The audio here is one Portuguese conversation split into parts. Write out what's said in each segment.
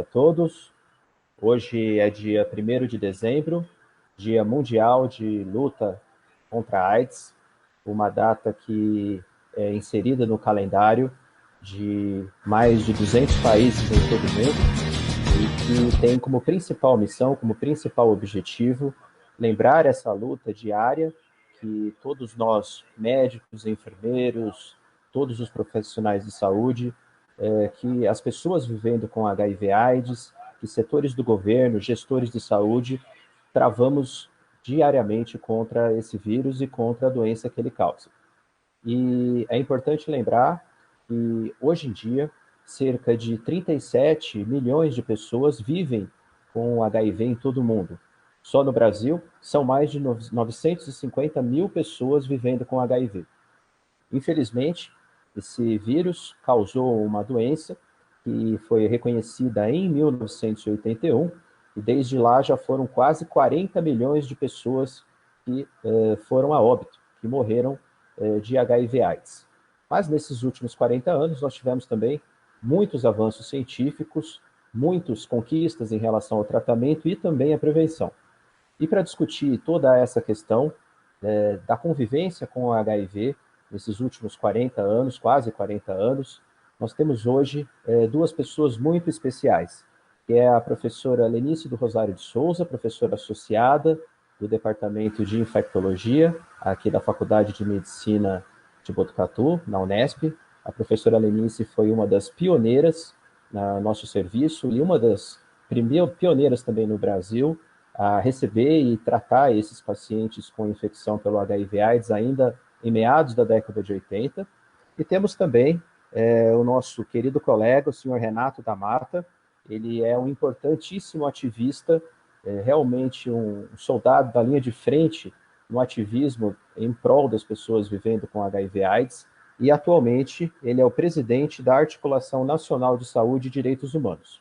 A todos. Hoje é dia 1º de dezembro, Dia Mundial de Luta contra a AIDS, uma data que é inserida no calendário de mais de 200 países em todo o mundo e que tem como principal missão, como principal objetivo, lembrar essa luta diária que todos nós, médicos, enfermeiros, todos os profissionais de saúde, que as pessoas vivendo com HIV/AIDS, que setores do governo, gestores de saúde, travamos diariamente contra esse vírus e contra a doença que ele causa. E é importante lembrar que, hoje em dia, cerca de 37 milhões de pessoas vivem com HIV em todo o mundo. Só no Brasil, são mais de 950 mil pessoas vivendo com HIV. Infelizmente, esse vírus causou uma doença que foi reconhecida em 1981, e desde lá já foram quase 40 milhões de pessoas que foram a óbito, que morreram de HIV/AIDS. Mas nesses últimos 40 anos nós tivemos também muitos avanços científicos, muitas conquistas em relação ao tratamento e também à prevenção. E para discutir toda essa questão da convivência com o HIV, nesses últimos 40 anos, quase 40 anos, nós temos hoje duas pessoas muito especiais, que é a professora Lenice do Rosário de Souza, professora associada do Departamento de Infectologia, aqui da Faculdade de Medicina de Botucatu, na Unesp. A professora Lenice foi uma das pioneiras no nosso serviço e uma das pioneiras também no Brasil a receber e tratar esses pacientes com infecção pelo HIV/AIDS ainda em meados da década de 80. E temos também o nosso querido colega, o senhor Renato da Mata. Ele é um importantíssimo ativista, realmente um soldado da linha de frente no ativismo em prol das pessoas vivendo com HIV/AIDS, e atualmente ele é o presidente da Articulação Nacional de Saúde e Direitos Humanos.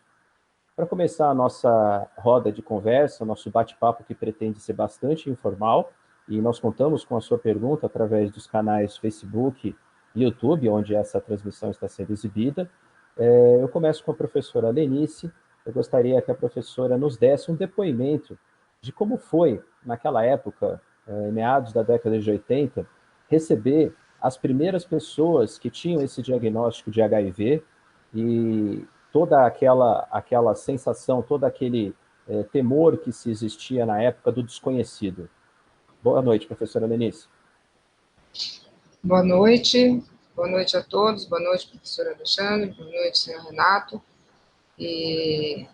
Para começar a nossa roda de conversa, nosso bate-papo que pretende ser bastante informal, e nós contamos com a sua pergunta através dos canais Facebook e YouTube, onde essa transmissão está sendo exibida. Eu começo com a professora Lenice. Eu gostaria que a professora nos desse um depoimento de como foi, naquela época, em meados da década de 80, receber as primeiras pessoas que tinham esse diagnóstico de HIV e toda aquela sensação, todo aquele temor que se existia na época do desconhecido. Boa noite, professora Lenice. Boa noite a todos, boa noite, professor Alexandre, boa noite, senhor Renato, e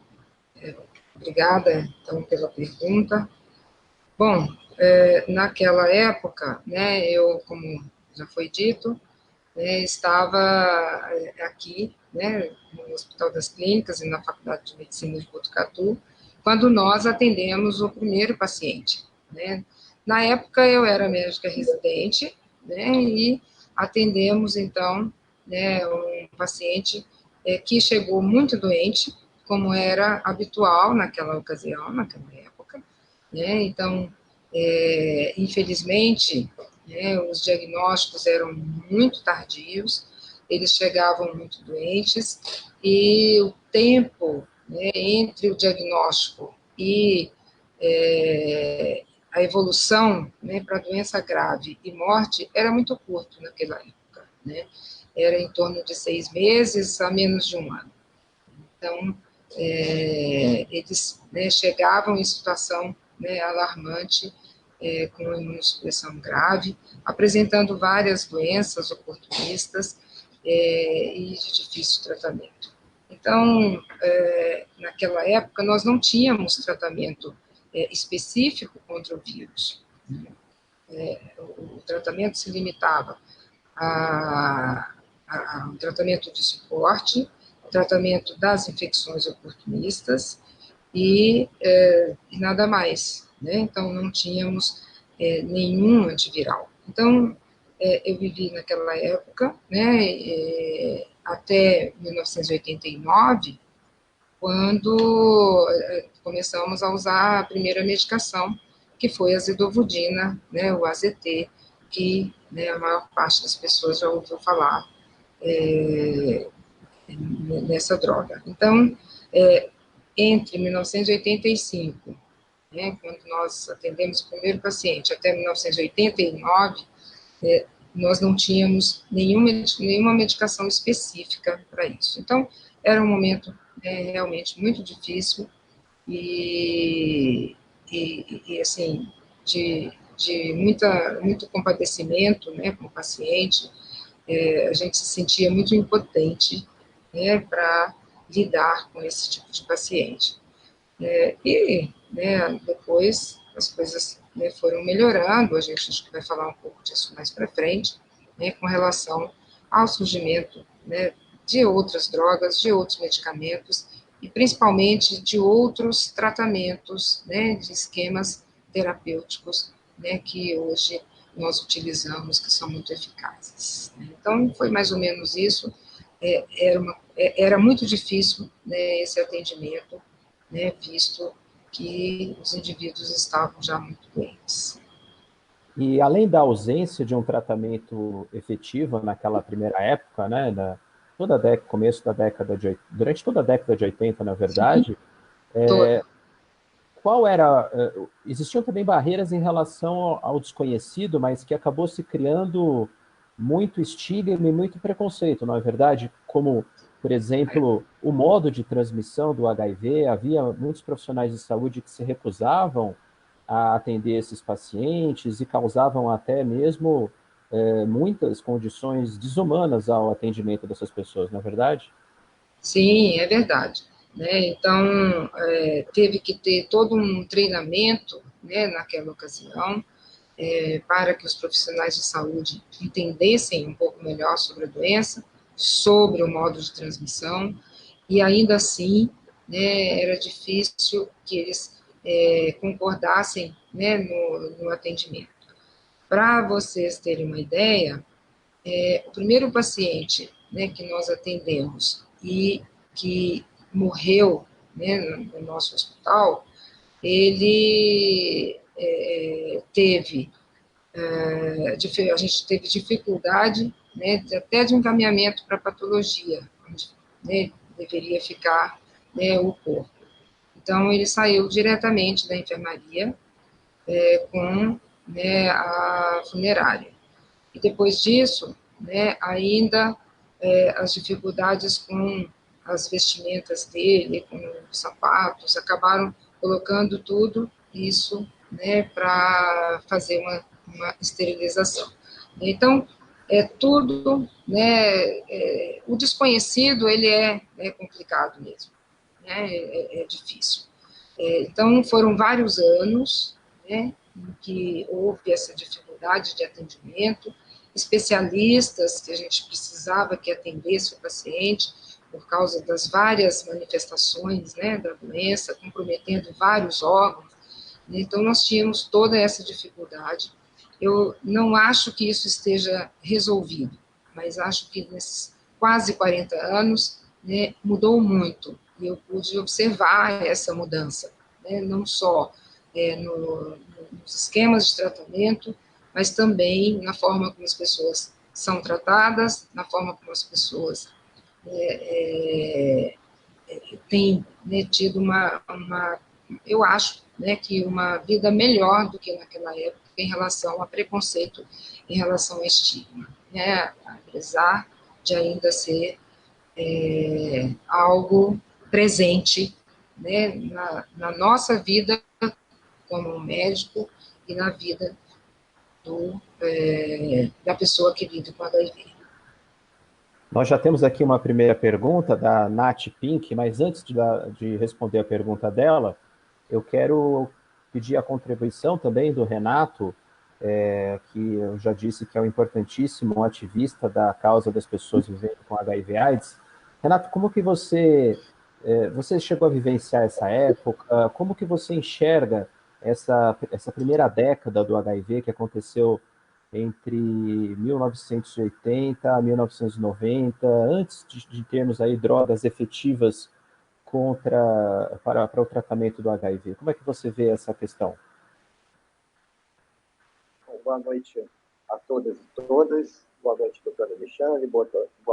obrigada, então, pela pergunta. Bom, naquela época, né, eu, como já foi dito, estava aqui, né, no Hospital das Clínicas e na Faculdade de Medicina de Botucatu, quando nós atendemos o primeiro paciente, né. Na época eu era médica residente, né, e atendemos, então, né, um paciente que chegou muito doente, como era habitual naquela ocasião, naquela época, né, então, infelizmente, os diagnósticos eram muito tardios, eles chegavam muito doentes, e o tempo, né, entre o diagnóstico e a evolução, né, para doença grave e morte era muito curto naquela época, né? Era em torno de 6 meses a menos de 1 ano. Então, eles, né, chegavam em situação, né, alarmante, com imunossupressão grave, apresentando várias doenças oportunistas e de difícil tratamento. Então, naquela época, nós não tínhamos tratamento específico contra o vírus. O tratamento se limitava ao tratamento de suporte, tratamento das infecções oportunistas e nada mais, né? Então, não tínhamos nenhum antiviral. Então, eu vivi naquela época, né, até 1989, quando começamos a usar a primeira medicação, que foi a zidovudina, né, o AZT, que, né, a maior parte das pessoas já ouviu falar nessa droga. Então, entre 1985, né, quando nós atendemos o primeiro paciente, até 1989, nós não tínhamos nenhuma medicação específica para isso. Então, era um momento realmente muito difícil e assim, de muito compadecimento, né, com o paciente. A gente se sentia muito impotente, né, para lidar com esse tipo de paciente. Depois as coisas, né, foram melhorando, a gente acho que vai falar um pouco disso mais para frente, né, com relação ao surgimento, né, de outras drogas, de outros medicamentos e principalmente de outros tratamentos, né, de esquemas terapêuticos, né, que hoje nós utilizamos, que são muito eficazes. Então, foi mais ou menos isso. Era muito difícil, né, esse atendimento, né, visto que os indivíduos estavam já muito doentes. E além da ausência de um tratamento efetivo naquela primeira época, né, toda a década, começo da década durante toda a década de 80, na Sim, verdade, qual era, existiam também barreiras em relação ao desconhecido, mas que acabou se criando muito estigma e muito preconceito, não é verdade? Como, por exemplo, o modo de transmissão do HIV, havia muitos profissionais de saúde que se recusavam a atender esses pacientes e causavam até mesmo muitas condições desumanas ao atendimento dessas pessoas, não é verdade? sim, é verdade. Né? Então, teve que ter todo um treinamento, né, naquela ocasião, para que os profissionais de saúde entendessem um pouco melhor sobre a doença, sobre o modo de transmissão, e ainda assim, né, era difícil que eles concordassem, né, no atendimento. Para vocês terem uma ideia, o primeiro paciente, né, que nós atendemos e que morreu, né, no nosso hospital, ele teve, a gente teve dificuldade, né, até de encaminhamento para patologia, onde, né, deveria ficar, né, o corpo. Então, ele saiu diretamente da enfermaria com, né, a funerária. E depois disso, né, ainda as dificuldades com as vestimentas dele, com os sapatos, acabaram colocando tudo isso, né, para fazer uma esterilização. Então, tudo, né, o desconhecido, ele é complicado mesmo, né, é difícil. Então, foram vários anos, né, em que houve essa dificuldade de atendimento, especialistas que a gente precisava que atendesse o paciente por causa das várias manifestações, né, da doença, comprometendo vários órgãos. Então, nós tínhamos toda essa dificuldade. Eu não acho que isso esteja resolvido, mas acho que nesses quase 40 anos, né, mudou muito. E eu pude observar essa mudança, né, não só nos esquemas de tratamento, mas também na forma como as pessoas são tratadas, na forma como as pessoas têm, né, tido eu acho, né, que uma vida melhor do que naquela época em relação a preconceito, em relação a estigma, né, apesar de ainda ser algo presente, né, na nossa vida como médico e na vida da pessoa que vive com HIV. Nós já temos aqui uma primeira pergunta da Nath Pink, mas antes de responder a pergunta dela, eu quero pedir a contribuição também do Renato, que eu já disse que é um importantíssimo ativista da causa das pessoas vivendo com HIV/AIDS. Renato, como que você chegou a vivenciar essa época? Como que você enxerga essa primeira década do HIV que aconteceu entre 1980 a 1990, antes de termos aí drogas efetivas para o tratamento do HIV? Como é que você vê essa questão? Bom, boa noite a todas e todas. Boa noite, doutora Alexandre. Boa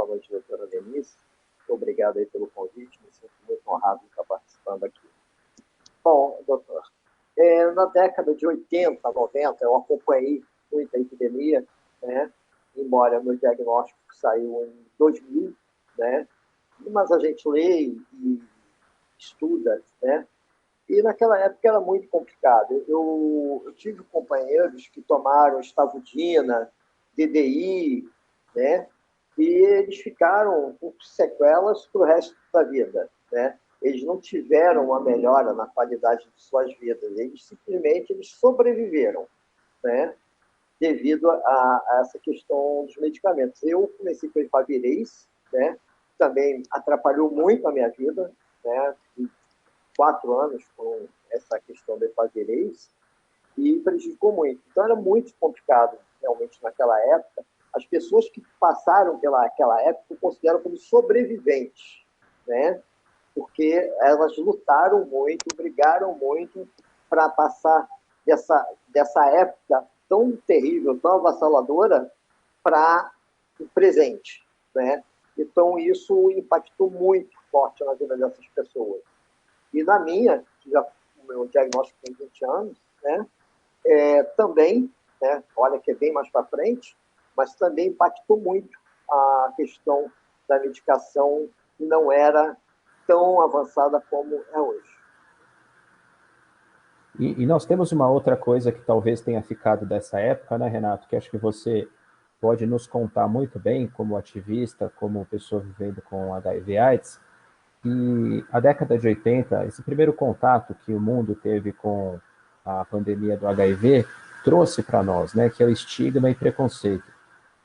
noite, doutora Denise. Muito obrigado aí pelo convite. Me sinto muito honrado de estar participando aqui. na década de 80, 90, eu acompanhei muito a epidemia, né? Embora meu diagnóstico saiu em 2000, né? Mas a gente lê e estuda, né? E naquela época era muito complicado. Eu tive companheiros que tomaram estavudina, DDI, né? E eles ficaram com sequelas para o resto da vida, né? Eles não tiveram uma melhora na qualidade de suas vidas, eles simplesmente sobreviveram, né? Devido a essa questão dos medicamentos. Eu comecei com efavirenz, né? Também atrapalhou muito a minha vida, né? 4 anos com essa questão da efavirenz e prejudicou muito. Então, era muito complicado, realmente, naquela época. As pessoas que passaram pelaquela época eu considero como sobreviventes, né? Porque elas lutaram muito, brigaram muito para passar dessa época tão terrível, tão avassaladora, para o presente, né? Então, isso impactou muito forte na vida dessas pessoas. E na minha, que já o meu diagnóstico tem 20 anos, né? Também, né? Olha que é bem mais para frente, mas também impactou muito a questão da medicação, que não era tão avançada como é hoje. E nós temos uma outra coisa que talvez tenha ficado dessa época, né, Renato, que acho que você pode nos contar muito bem, como ativista, como pessoa vivendo com HIV/AIDS, e a década de 80, esse primeiro contato que o mundo teve com a pandemia do HIV, trouxe para nós, né, que é o estigma e preconceito.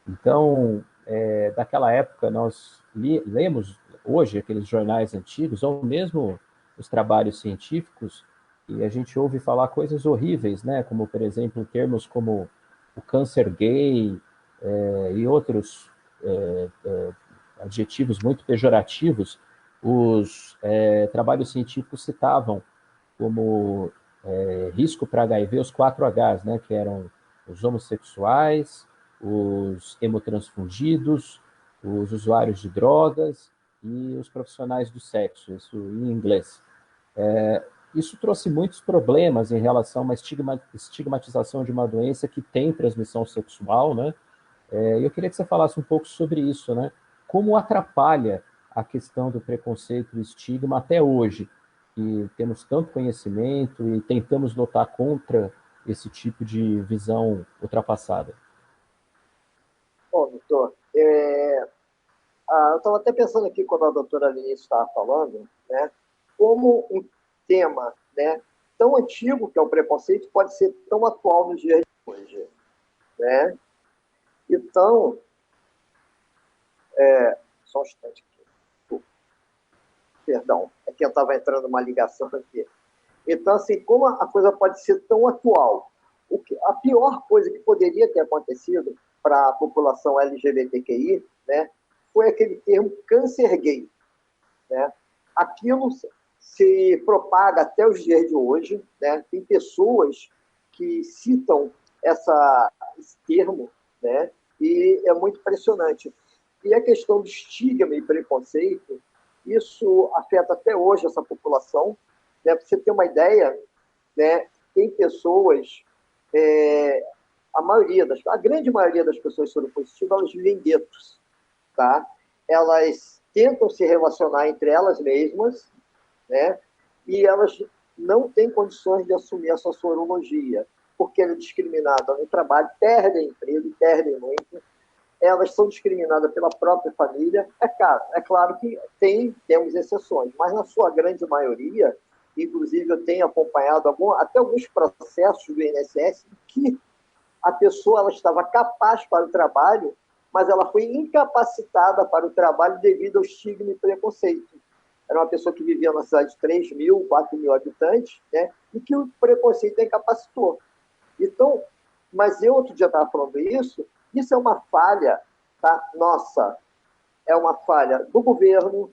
Então, daquela época, nós lemos hoje aqueles jornais antigos, ou mesmo os trabalhos científicos, e a gente ouve falar coisas horríveis, né? Como, por exemplo, termos como o câncer gay e outros adjetivos muito pejorativos. Os trabalhos científicos citavam como risco para HIV os 4Hs, né? Que eram os homossexuais, os hemotransfundidos, os usuários de drogas e os profissionais do sexo, isso em inglês. Isso trouxe muitos problemas em relação a uma estigmatização de uma doença que tem transmissão sexual, né? Eu queria que você falasse um pouco sobre isso, né? Como atrapalha a questão do preconceito e estigma até hoje, que temos tanto conhecimento e tentamos lutar contra esse tipo de visão ultrapassada. Bom, doutor, eu estava até pensando aqui quando a doutora Aline estava falando, né, como um tema, né, tão antigo que é o preconceito pode ser tão atual nos dias de hoje, né? Então, só um instante aqui. Perdão, é que eu estava entrando uma ligação aqui. Então, assim, como a coisa pode ser tão atual? A pior coisa que poderia ter acontecido para a população LGBTQI, né, foi aquele termo câncer gay, né? Aquilo se propaga até os dias de hoje, né? Tem pessoas que citam esse termo, né? E é muito impressionante. E a questão do estigma e preconceito, isso afeta até hoje essa população, né? Para você ter uma ideia, né? Tem pessoas, a grande maioria das pessoas soropositivas, elas vivem em guetos, tá? Elas tentam se relacionar entre elas mesmas, né? E elas não têm condições de assumir a sua sorologia, porque ela é discriminada no trabalho, perdem emprego, perdem muito, elas são discriminadas pela própria família. É claro que temos exceções, mas na sua grande maioria, inclusive eu tenho acompanhado até alguns processos do INSS que a pessoa ela estava capaz para o trabalho, mas ela foi incapacitada para o trabalho devido ao estigma e preconceito. Era uma pessoa que vivia numa cidade de 3 mil, 4 mil habitantes, né? E que o preconceito a incapacitou. Então, mas eu outro dia estava falando isso é uma falha, tá? Nossa, é uma falha do governo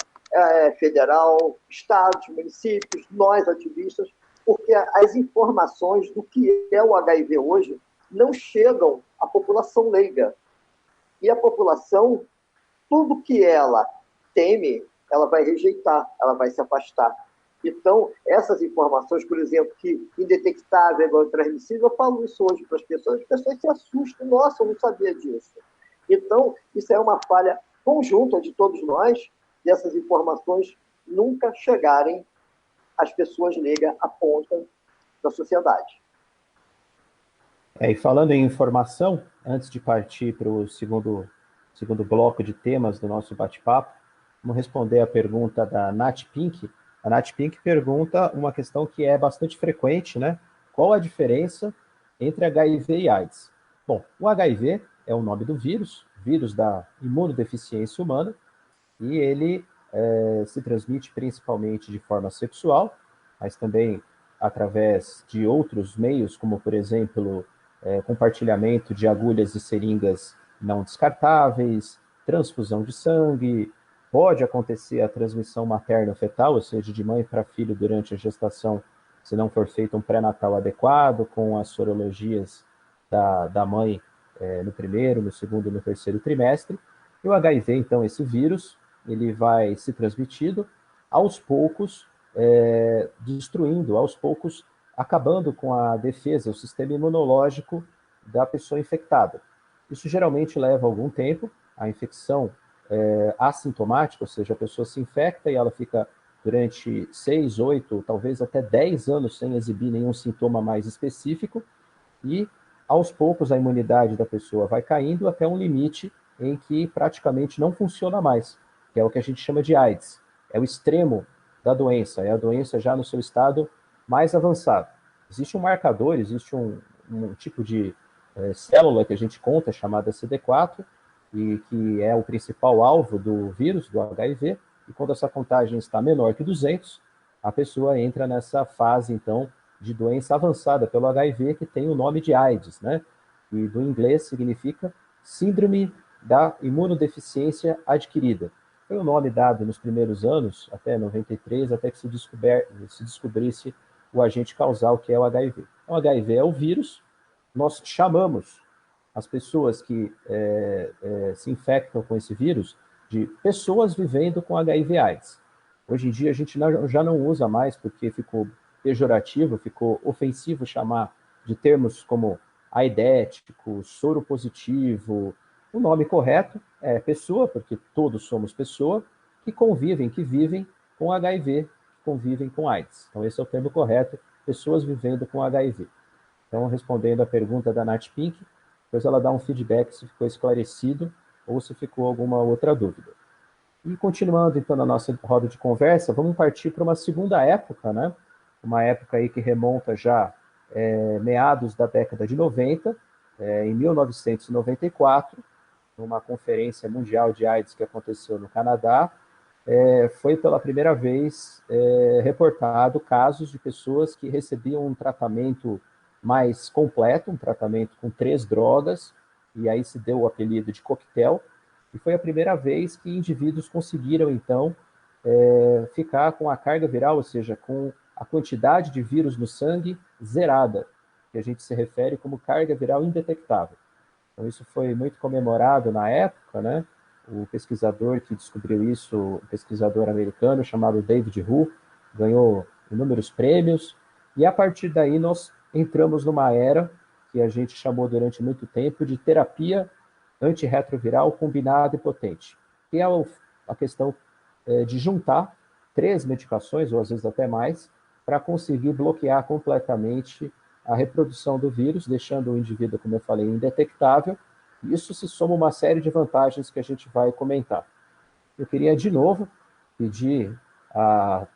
federal, estados, municípios, nós ativistas, porque as informações do que é o HIV hoje não chegam à população leiga. E a população, tudo que ela teme, ela vai rejeitar, ela vai se afastar. Então, essas informações, por exemplo, que indetectável, agora transmissível, eu falo isso hoje para as pessoas se assustam, nossa, eu não sabia disso. Então, isso é uma falha conjunta de todos nós, dessas informações nunca chegarem às pessoas leigas à ponta da sociedade. E falando em informação, antes de partir para o segundo bloco de temas do nosso bate-papo, vamos responder a pergunta da Nath Pink. A Nath Pink pergunta uma questão que é bastante frequente, né? Qual a diferença entre HIV e AIDS? Bom, o HIV é o nome do vírus da imunodeficiência humana, e ele se transmite principalmente de forma sexual, mas também através de outros meios, como, por exemplo, compartilhamento de agulhas e seringas não descartáveis, transfusão de sangue, pode acontecer a transmissão materno-fetal, ou seja, de mãe para filho durante a gestação, se não for feito um pré-natal adequado, com as sorologias da mãe no primeiro, no segundo e no terceiro trimestre. E o HIV, então, esse vírus, ele vai se transmitindo aos poucos, destruindo, aos poucos, acabando com a defesa, o sistema imunológico da pessoa infectada. Isso geralmente leva algum tempo, a infecção assintomática, ou seja, a pessoa se infecta e ela fica durante 6, 8, talvez até 10 anos sem exibir nenhum sintoma mais específico, e aos poucos a imunidade da pessoa vai caindo até um limite em que praticamente não funciona mais, que é o que a gente chama de AIDS. É o extremo da doença, é a doença já no seu estado mais avançado. Existe um marcador, existe um tipo de célula que a gente conta, chamada CD4, e que é o principal alvo do vírus, do HIV, e quando essa contagem está menor que 200, a pessoa entra nessa fase, então, de doença avançada pelo HIV, que tem o nome de AIDS, né? E do inglês significa Síndrome da Imunodeficiência Adquirida. Foi o nome dado nos primeiros anos, até 93, até que se descobrisse o agente causal, que é o HIV. O HIV é o vírus, nós chamamos as pessoas que se infectam com esse vírus de pessoas vivendo com HIV/AIDS. Hoje em dia a gente já não usa mais, porque ficou pejorativo, ficou ofensivo chamar de termos como aidético, soro positivo. O nome correto é pessoa, porque todos somos pessoa, que convivem, que vivem com HIV, que convivem com AIDS. Então esse é o termo correto, pessoas vivendo com HIV. Então, respondendo a pergunta da Nath Pink, depois ela dá um feedback se ficou esclarecido ou se ficou alguma outra dúvida. E continuando, então, na nossa roda de conversa, vamos partir para uma segunda época, né? Uma época aí que remonta já meados da década de 90, em 1994, numa conferência mundial de AIDS que aconteceu no Canadá, foi pela primeira vez reportado casos de pessoas que recebiam um tratamento mais completo, um tratamento com 3 drogas, e aí se deu o apelido de coquetel, e foi a primeira vez que indivíduos conseguiram, então, ficar com a carga viral, ou seja, com a quantidade de vírus no sangue zerada, que a gente se refere como carga viral indetectável. Então, isso foi muito comemorado na época, né? O pesquisador que descobriu isso, um pesquisador americano chamado David Hu, ganhou inúmeros prêmios, e a partir daí nós entramos numa era que a gente chamou durante muito tempo de terapia antirretroviral combinada e potente, que é a questão de juntar 3 medicações, ou às vezes até mais, para conseguir bloquear completamente a reprodução do vírus, deixando o indivíduo, como eu falei, indetectável. Isso se soma uma série de vantagens que a gente vai comentar. Eu queria, de novo, pedir a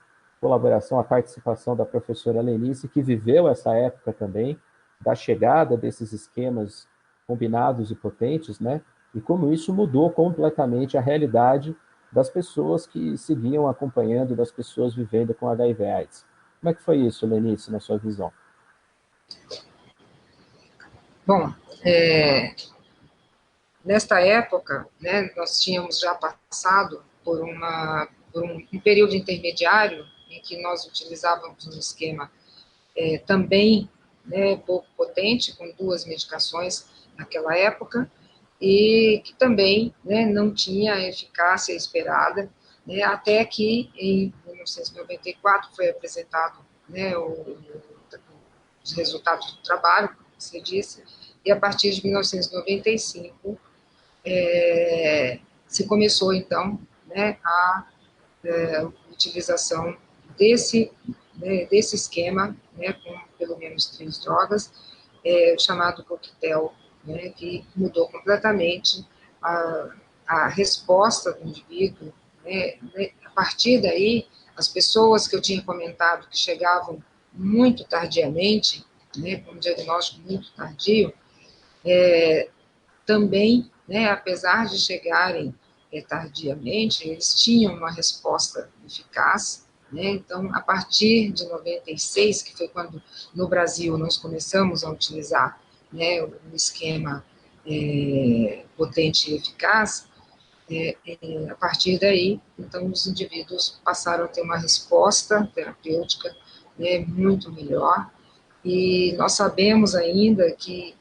colaboração, a participação da professora Lenice, que viveu essa época também, da chegada desses esquemas combinados e potentes, né? E como isso mudou completamente a realidade das pessoas que seguiam acompanhando, das pessoas vivendo com HIV/AIDS. Como é que foi isso, Lenice, na sua visão? Bom, nesta época, né, nós tínhamos já passado por um período intermediário em que nós utilizávamos um esquema também pouco potente, com 2 medicações naquela época, e que também não tinha a eficácia esperada, até que, 1994 foi apresentado, né, os resultados do trabalho, como você disse, e a partir de 1995 se começou, então, né, a utilização desse esquema, né, com pelo menos 3 drogas, chamado coquetel, né, que mudou completamente a resposta do indivíduo, né. A partir daí, as pessoas que eu tinha comentado que chegavam muito tardiamente, né, com um diagnóstico muito tardio, também, né, apesar de chegarem tardiamente, eles tinham uma resposta eficaz, né. Então, a partir de 96, que foi quando no Brasil nós começamos a utilizar, né, o esquema potente e eficaz, a partir daí, então, os indivíduos passaram a ter uma resposta terapêutica, né, muito melhor, e nós sabemos ainda que,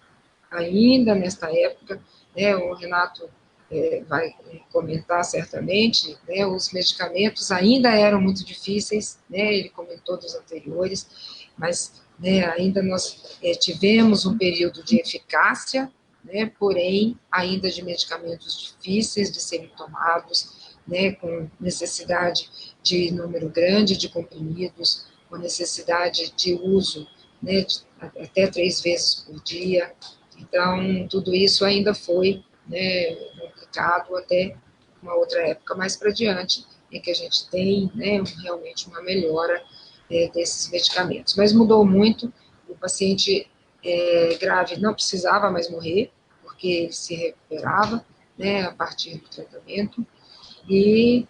ainda nesta época, né, o Renato vai comentar certamente, né, os medicamentos ainda eram muito difíceis, né, ele comentou dos anteriores, mas, né, ainda nós tivemos um período de eficácia, né, porém, ainda de medicamentos difíceis de serem tomados, né, com necessidade de número grande de comprimidos, com necessidade de uso, né, até 3 vezes por dia. Então, tudo isso ainda foi, né, complicado até uma outra época mais para diante, em que a gente tem, né, realmente uma melhora desses medicamentos. Mas mudou muito, o paciente grave não precisava mais morrer, porque ele se recuperava, né, a partir do tratamento, e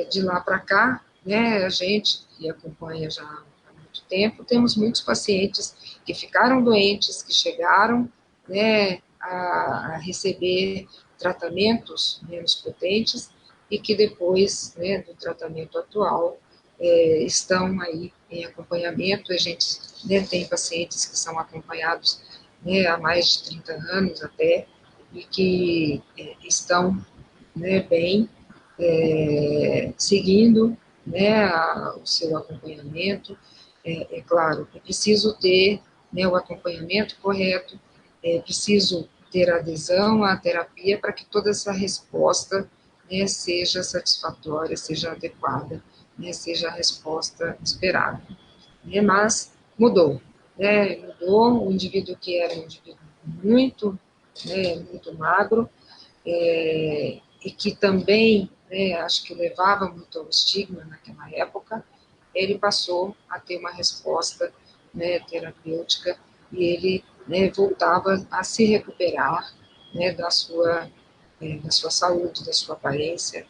de lá para cá, né, a gente que acompanha já há muito tempo, temos muitos pacientes que ficaram doentes, que chegaram, né, a receber tratamentos menos potentes e que depois, né, do tratamento atual, estão aí em acompanhamento. A gente, né, tem pacientes que são acompanhados, né, há mais de 30 anos até, e que estão, né, bem, seguindo, né, o seu acompanhamento. É claro, é preciso ter, né, o acompanhamento correto, é preciso ter adesão à terapia para que toda essa resposta, né, seja satisfatória, seja adequada, né, seja a resposta esperada. Né, mas mudou, né, mudou. O indivíduo que era um indivíduo muito, né, muito magro, e que também, né, acho que levava muito ao estigma naquela época, ele passou a ter uma resposta, né, terapêutica, e ele, né, voltava a se recuperar, né, da sua saúde, da sua aparência,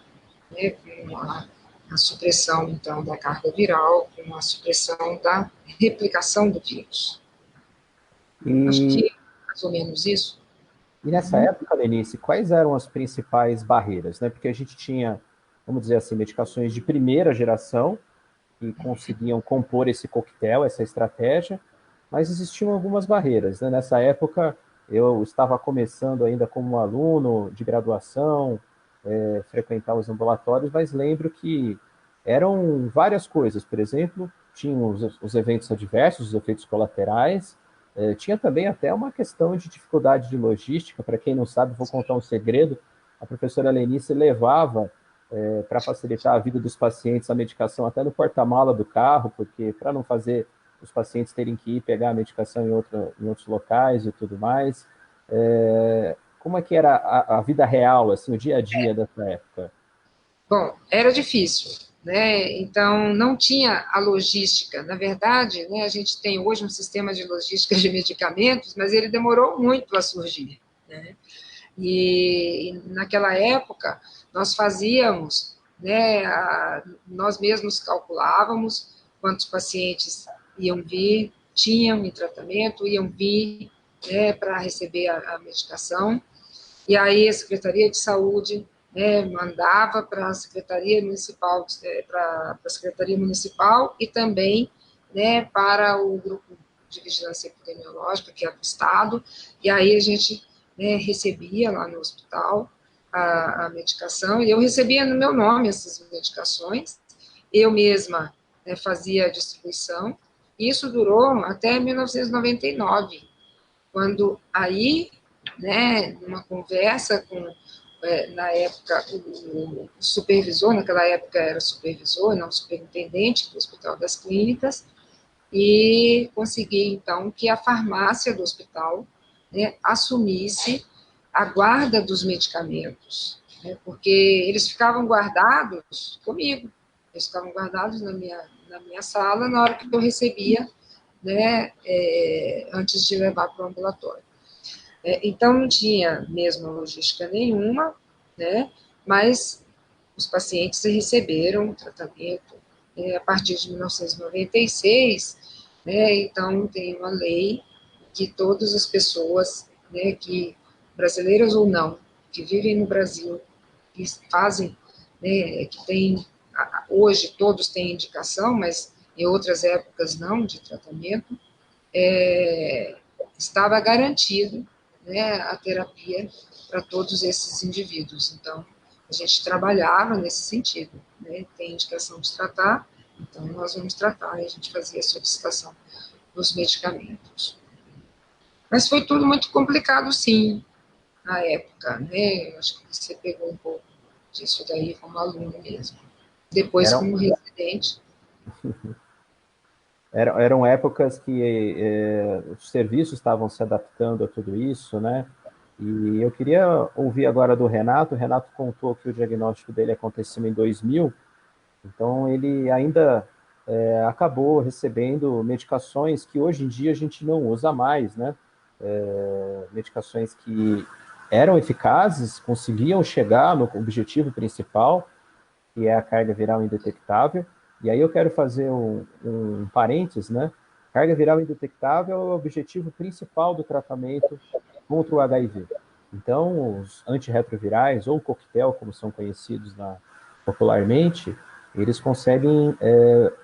né, com a supressão, então, da carga viral, com a supressão da replicação do vírus. Acho que é mais ou menos isso. E nessa época, Lenice, quais eram as principais barreiras, né? Porque a gente tinha, vamos dizer assim, medicações de primeira geração que conseguiam compor esse coquetel, essa estratégia, mas existiam algumas barreiras, né? Nessa época, eu estava começando ainda como aluno de graduação, frequentar os ambulatórios, mas lembro que eram várias coisas. Por exemplo, tinham os eventos adversos, os efeitos colaterais, tinha também até uma questão de dificuldade de logística. Para quem não sabe, vou contar um segredo, a professora Lenice levava, para facilitar a vida dos pacientes, a medicação até no porta-mala do carro, porque para não fazer os pacientes terem que ir pegar a medicação em outros locais e tudo mais. Como é que era a vida real, assim, o dia a dia dessa época? Bom, era difícil, né? Então, não tinha a logística. Na verdade, né, a gente tem hoje um sistema de logística de medicamentos, mas ele demorou muito a surgir, né? E naquela época, nós fazíamos, né, nós mesmos calculávamos quantos pacientes iam vir, tinham em tratamento, iam vir, né, para receber a medicação, e aí a Secretaria de Saúde, né, mandava para a Secretaria Municipal, para a Secretaria Municipal e também, né, para o Grupo de Vigilância Epidemiológica, que é do Estado, e aí a gente, né, recebia lá no hospital a medicação, e eu recebia no meu nome essas medicações, eu mesma, né, fazia a distribuição. Isso durou até 1999, quando aí, né, numa conversa com, na época, o supervisor, naquela época era supervisor, não superintendente do Hospital das Clínicas, e consegui, então, que a farmácia do hospital, né, assumisse a guarda dos medicamentos, né, porque eles ficavam guardados comigo, eles ficavam guardados na minha sala na hora que eu recebia, né, antes de levar para o ambulatório. Então, não tinha mesmo logística nenhuma, né, mas os pacientes receberam tratamento a partir de 1996, né, então tem uma lei que todas as pessoas, né, que brasileiras ou não, que vivem no Brasil, que fazem, né, que tem, hoje todos têm indicação, mas em outras épocas não, de tratamento, estava garantido, né, a terapia para todos esses indivíduos. Então, a gente trabalhava nesse sentido, né, tem indicação de tratar, então nós vamos tratar, e a gente fazia a solicitação dos medicamentos. Mas foi tudo muito complicado, sim, na época, né, eu acho que você pegou um pouco disso daí como aluno mesmo. Depois, Eram, como residente. eram épocas que os serviços estavam se adaptando a tudo isso, né? E eu queria ouvir agora do Renato. O Renato contou que o diagnóstico dele aconteceu em 2000, então ele ainda acabou recebendo medicações que hoje em dia a gente não usa mais, né? Medicações que eram eficazes, conseguiam chegar no objetivo principal, que é a carga viral indetectável. E aí eu quero fazer um parênteses, né? Carga viral indetectável é o objetivo principal do tratamento contra o HIV. Então, os antirretrovirais, ou coquetel, como são conhecidos popularmente, eles conseguem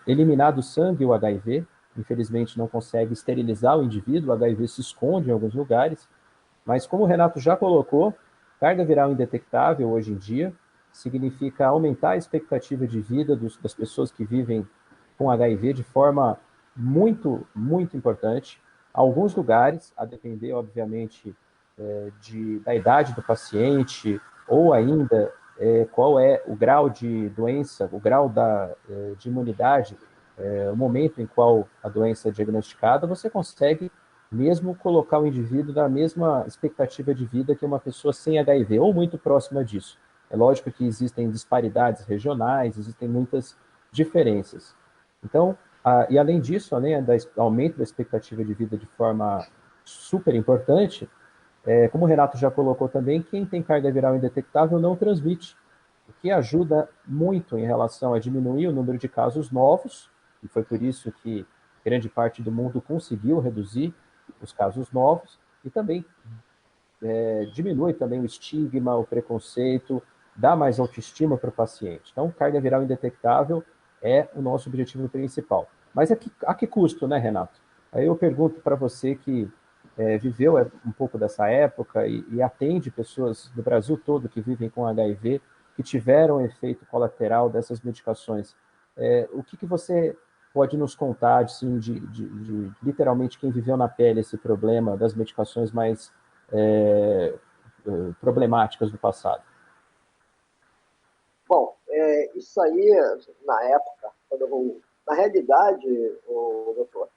eliminar do sangue o HIV. Infelizmente, não consegue esterilizar o indivíduo, o HIV se esconde em alguns lugares, mas como o Renato já colocou, carga viral indetectável hoje em dia significa aumentar a expectativa de vida das pessoas que vivem com HIV de forma muito, muito importante. Alguns lugares, a depender, obviamente, da idade do paciente, ou ainda qual é o grau de doença, o grau de imunidade, o momento em qual a doença é diagnosticada, você consegue mesmo colocar o indivíduo na mesma expectativa de vida que uma pessoa sem HIV, ou muito próxima disso. É lógico que existem disparidades regionais, existem muitas diferenças. Então, e além disso, além do aumento da expectativa de vida de forma super importante, como o Renato já colocou também, quem tem carga viral indetectável não transmite, o que ajuda muito em relação a diminuir o número de casos novos, e foi por isso que grande parte do mundo conseguiu reduzir os casos novos, e também diminui também o estigma, o preconceito, dá mais autoestima para o paciente. Então, carga viral indetectável é o nosso objetivo principal. Mas a que custo, né, Renato? Aí eu pergunto para você que viveu um pouco dessa época e atende pessoas do Brasil todo que vivem com HIV, que tiveram efeito colateral dessas medicações. O que você pode nos contar assim, de literalmente quem viveu na pele esse problema das medicações mais problemáticas do passado? Bom, isso aí, na época, na realidade, doutor,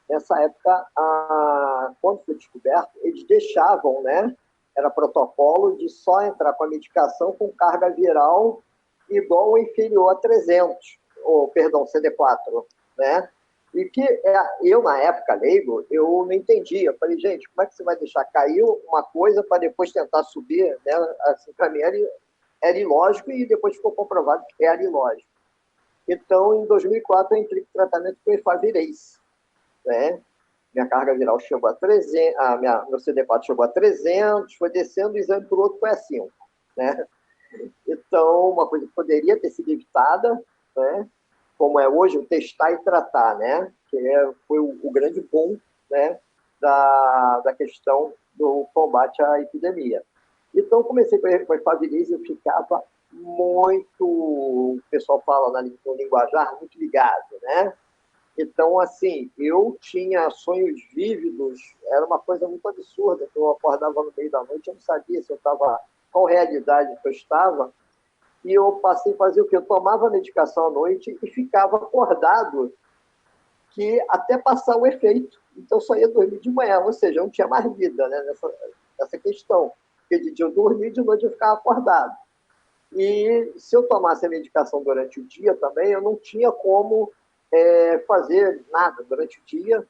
nessa época, quando foi descoberto, eles deixavam, né? Era protocolo de só entrar com a medicação com carga viral igual ou inferior a 300, ou, perdão, CD4, né? E que eu, na época, leigo, eu não entendia. Eu falei, gente, como é que você vai deixar cair uma coisa para depois tentar subir? Né? Assim, para mim era ilógico e depois ficou comprovado que era ilógico. Então, em 2004, eu entrei em tratamento com efavirenz, né? Minha carga viral chegou a 300, meu CD4 chegou a 300, foi descendo, o exame por outro foi a 5, né? Então, uma coisa que poderia ter sido evitada, né? Como é hoje, o testar e tratar, né? Que foi o grande ponto, né? Da questão do combate à epidemia. Então, comecei com a efavirenz e eu ficava muito, o pessoal fala no linguajar, muito ligado, né? Então, assim, eu tinha sonhos vívidos, era uma coisa muito absurda, que eu acordava no meio da noite, eu não sabia se eu estava, qual realidade que eu estava, e eu passei a fazer o quê? Eu tomava medicação à noite e ficava acordado, que até passar o efeito. Então, só ia dormir de manhã, ou seja, eu não tinha mais vida, né, nessa questão. Porque de dia eu dormia e de noite eu ficava acordado. E se eu tomasse a medicação durante o dia também, eu não tinha como fazer nada durante o dia,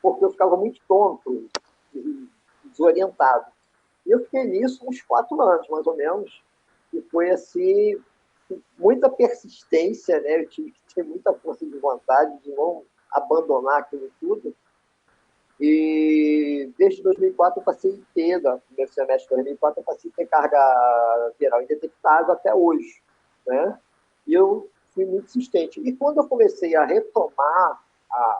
porque eu ficava muito tonto e desorientado. E eu fiquei nisso uns 4 anos, mais ou menos, e foi assim, muita persistência, né? Eu tive que ter muita força de vontade de não abandonar aquilo tudo. E desde 2004 eu passei a ter, no primeiro semestre de 2004, eu passei a ter carga viral indetectável até hoje, né? E eu fui muito insistente. E quando eu comecei a retomar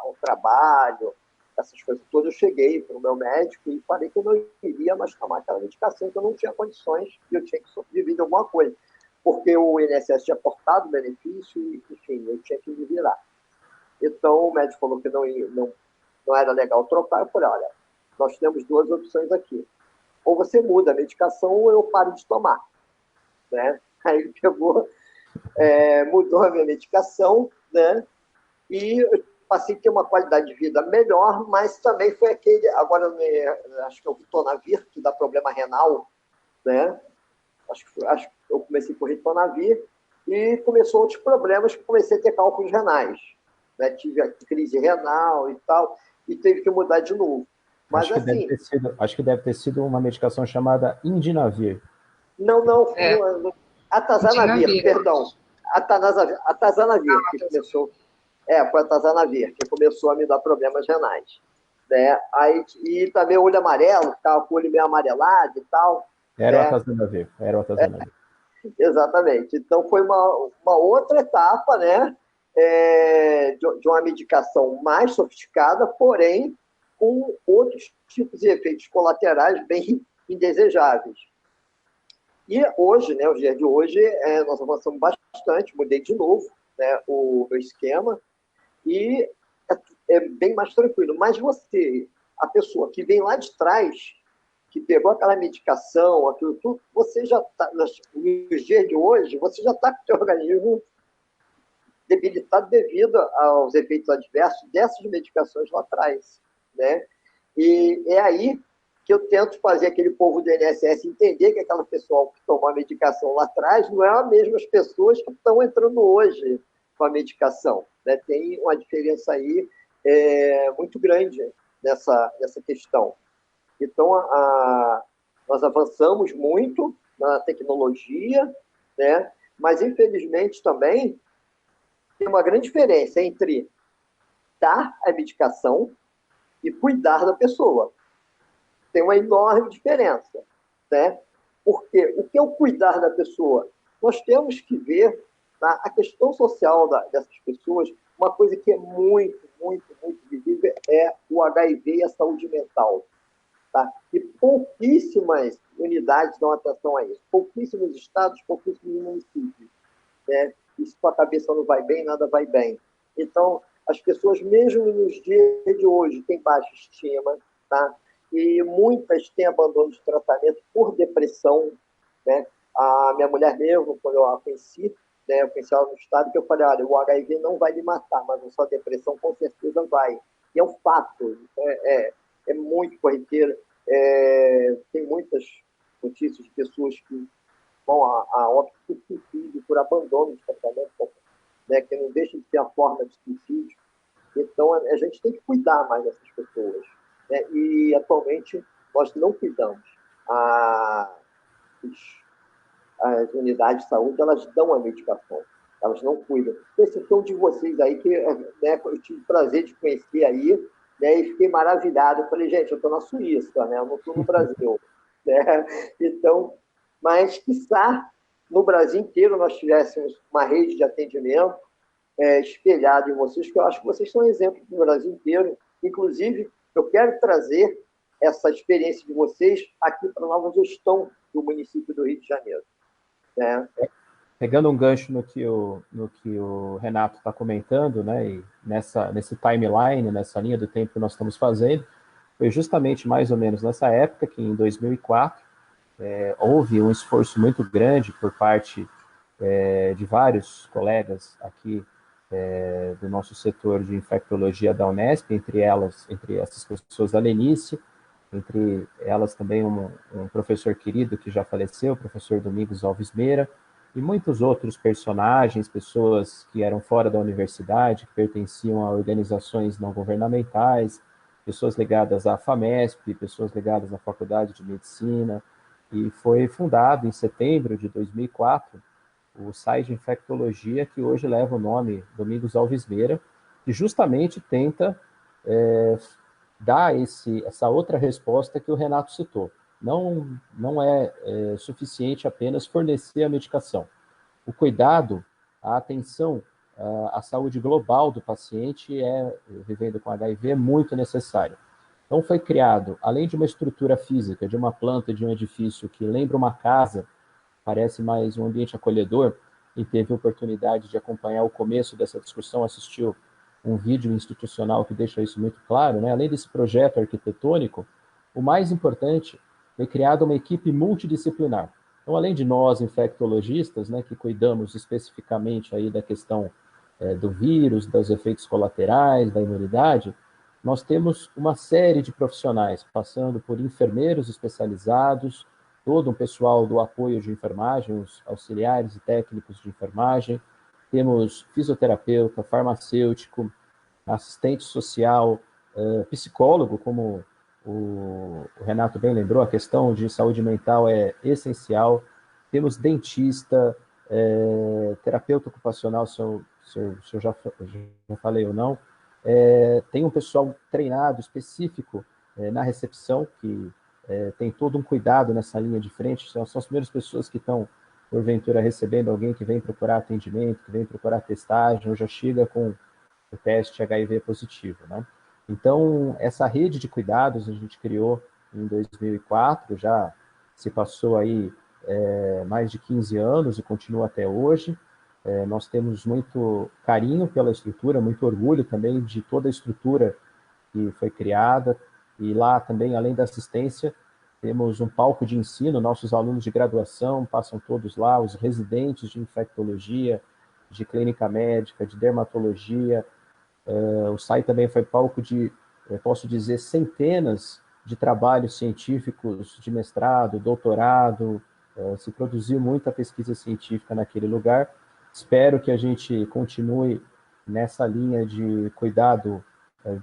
o trabalho, essas coisas todas, eu cheguei para o meu médico e falei que eu não iria mais tomar aquela medicação, que eu não tinha condições e eu tinha que sobreviver de alguma coisa, porque o INSS tinha cortado o benefício e, enfim, eu tinha que me virar. Então, o médico falou que não era legal trocar. Eu falei, olha, nós temos 2 opções aqui. Ou você muda a medicação ou eu paro de tomar. Né? Aí ele pegou, mudou a minha medicação, né? E eu passei a ter uma qualidade de vida melhor, mas também foi aquele, agora acho que é o ritonavir, que dá problema renal, né? Acho que eu comecei com ritonavir e começou outros problemas, que comecei a ter cálculos renais. Né? Tive a crise renal e tal, e teve que mudar de novo. Mas acho que deve ter sido uma medicação chamada Indinavir. Não, Atazanavir, perdão. Atazanavir, que começou. Foi a Atazanavir, que começou a me dar problemas renais. Né? Aí, e também o olho amarelo, ficava com o olho meio amarelado e tal. Era o Atazanavir, era o Atazanavir. Exatamente. Então, foi uma outra etapa, né? De uma medicação mais sofisticada, porém com outros tipos de efeitos colaterais bem indesejáveis. E hoje, né, os dias de hoje, nós avançamos bastante, mudei de novo, né, o meu esquema, e é bem mais tranquilo. Mas você, a pessoa que vem lá de trás, que pegou aquela medicação, aquilo tudo, você já está, nos dias de hoje, você já está com o seu organismo debilitado devido aos efeitos adversos dessas medicações lá atrás, né? E é aí que eu tento fazer aquele povo do INSS entender que aquela pessoa que tomou a medicação lá atrás não é a mesma as pessoas que estão entrando hoje com a medicação, né? Tem uma diferença aí muito grande nessa questão. Então, nós avançamos muito na tecnologia, né? Mas, infelizmente, também tem uma grande diferença entre dar a medicação e cuidar da pessoa. Tem uma enorme diferença, né? Porque o que é o cuidar da pessoa? Nós temos que ver, tá, a questão social dessas pessoas. Uma coisa que é muito, muito, muito visível é o HIV e a saúde mental. Tá? E pouquíssimas unidades dão atenção a isso. Pouquíssimos estados, pouquíssimos municípios. Né? E se a cabeça não vai bem, nada vai bem. Então, as pessoas, mesmo nos dias de hoje, têm baixa estima, tá? E muitas têm abandono de tratamento por depressão. Né? A minha mulher mesmo, quando eu a conheci, né, eu conheci ela no estado, que eu falei, olha, o HIV não vai lhe matar, mas a sua depressão com certeza vai. E é um fato, é muito corriqueiro. Tem muitas notícias de pessoas que vão a óbito por suicídio, por abandono de tratamento, né, que não deixa de ser a forma de suicídio. Então, a gente tem que cuidar mais dessas pessoas. Né? E, atualmente, nós não cuidamos. As unidades de saúde, elas dão a medicação, elas não cuidam. Esse é um de vocês aí que, né, eu tive o prazer de conhecer aí, né, e fiquei maravilhado. Eu falei, gente, eu estou na Suíça, né, eu não estou no Brasil. Né? Então, mas, quiçá, no Brasil inteiro nós tivéssemos uma rede de atendimento espelhada em vocês, que eu acho que vocês são exemplo no Brasil inteiro. Inclusive, eu quero trazer essa experiência de vocês aqui para a nova gestão do município do Rio de Janeiro. Né? pegando um gancho no que o Renato está comentando, né, e nesse timeline, nessa linha do tempo que nós estamos fazendo, foi justamente mais ou menos nessa época que, em 2004, houve um esforço muito grande por parte de vários colegas aqui do nosso setor de infectologia da Unesp, entre essas pessoas, a Lenice, entre elas também um professor querido que já faleceu, o professor Domingos Alves Meira, e muitos outros personagens, pessoas que eram fora da universidade, que pertenciam a organizações não governamentais, pessoas ligadas à FAMESP, pessoas ligadas à Faculdade de Medicina, e foi fundado em setembro de 2004 o site de infectologia, que hoje leva o nome Domingos Alves Meira, que justamente tenta dar essa outra resposta que o Renato citou. Não é suficiente apenas fornecer a medicação. O cuidado, a atenção, a saúde global do paciente vivendo com HIV é muito necessário. Então foi criado, além de uma estrutura física, de uma planta, de um edifício que lembra uma casa, parece mais um ambiente acolhedor, e teve a oportunidade de acompanhar o começo dessa discussão, assistiu um vídeo institucional que deixa isso muito claro, né? Além desse projeto arquitetônico, o mais importante, foi criada uma equipe multidisciplinar. Então, além de nós, infectologistas, né, que cuidamos especificamente aí da questão do vírus, dos efeitos colaterais, da imunidade, nós temos uma série de profissionais, passando por enfermeiros especializados, todo um pessoal do apoio de enfermagem, os auxiliares e técnicos de enfermagem, temos fisioterapeuta, farmacêutico, assistente social, psicólogo, como o Renato bem lembrou, a questão de saúde mental é essencial, temos dentista, terapeuta ocupacional, se eu já falei ou não, tem um pessoal treinado, específico, na recepção, que tem todo um cuidado nessa linha de frente, são as primeiras pessoas que estão, porventura, recebendo alguém que vem procurar atendimento, que vem procurar testagem, ou já chega com o teste HIV positivo, né? Então, essa rede de cuidados a gente criou em 2004, já se passou aí mais de 15 anos e continua até hoje. Nós temos muito carinho pela estrutura, muito orgulho também de toda a estrutura que foi criada, e lá também, além da assistência, temos um palco de ensino, nossos alunos de graduação passam todos lá, os residentes de infectologia, de clínica médica, de dermatologia. O SAI também foi palco de, posso dizer, centenas de trabalhos científicos de mestrado, doutorado, se produziu muita pesquisa científica naquele lugar. Espero que a gente continue nessa linha de cuidado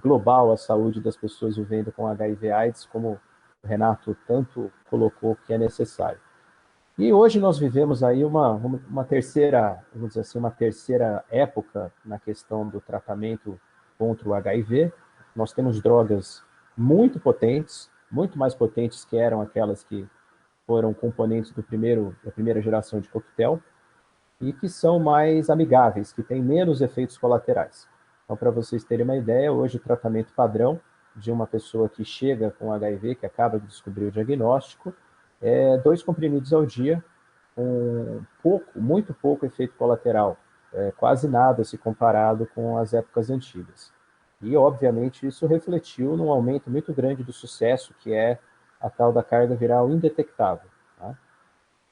global à saúde das pessoas vivendo com HIV/AIDS, como o Renato tanto colocou que é necessário. E hoje nós vivemos aí uma terceira, vamos dizer assim, uma terceira época na questão do tratamento contra o HIV. Nós temos drogas muito potentes, muito mais potentes que eram aquelas que foram componentes da primeira geração de coquetel, e que são mais amigáveis, que têm menos efeitos colaterais. Então, para vocês terem uma ideia, hoje o tratamento padrão de uma pessoa que chega com HIV, que acaba de descobrir o diagnóstico, 2 comprimidos ao dia, com muito pouco efeito colateral, quase nada se comparado com as épocas antigas. E, obviamente, isso refletiu num aumento muito grande do sucesso, que é a tal da carga viral indetectável. Tá?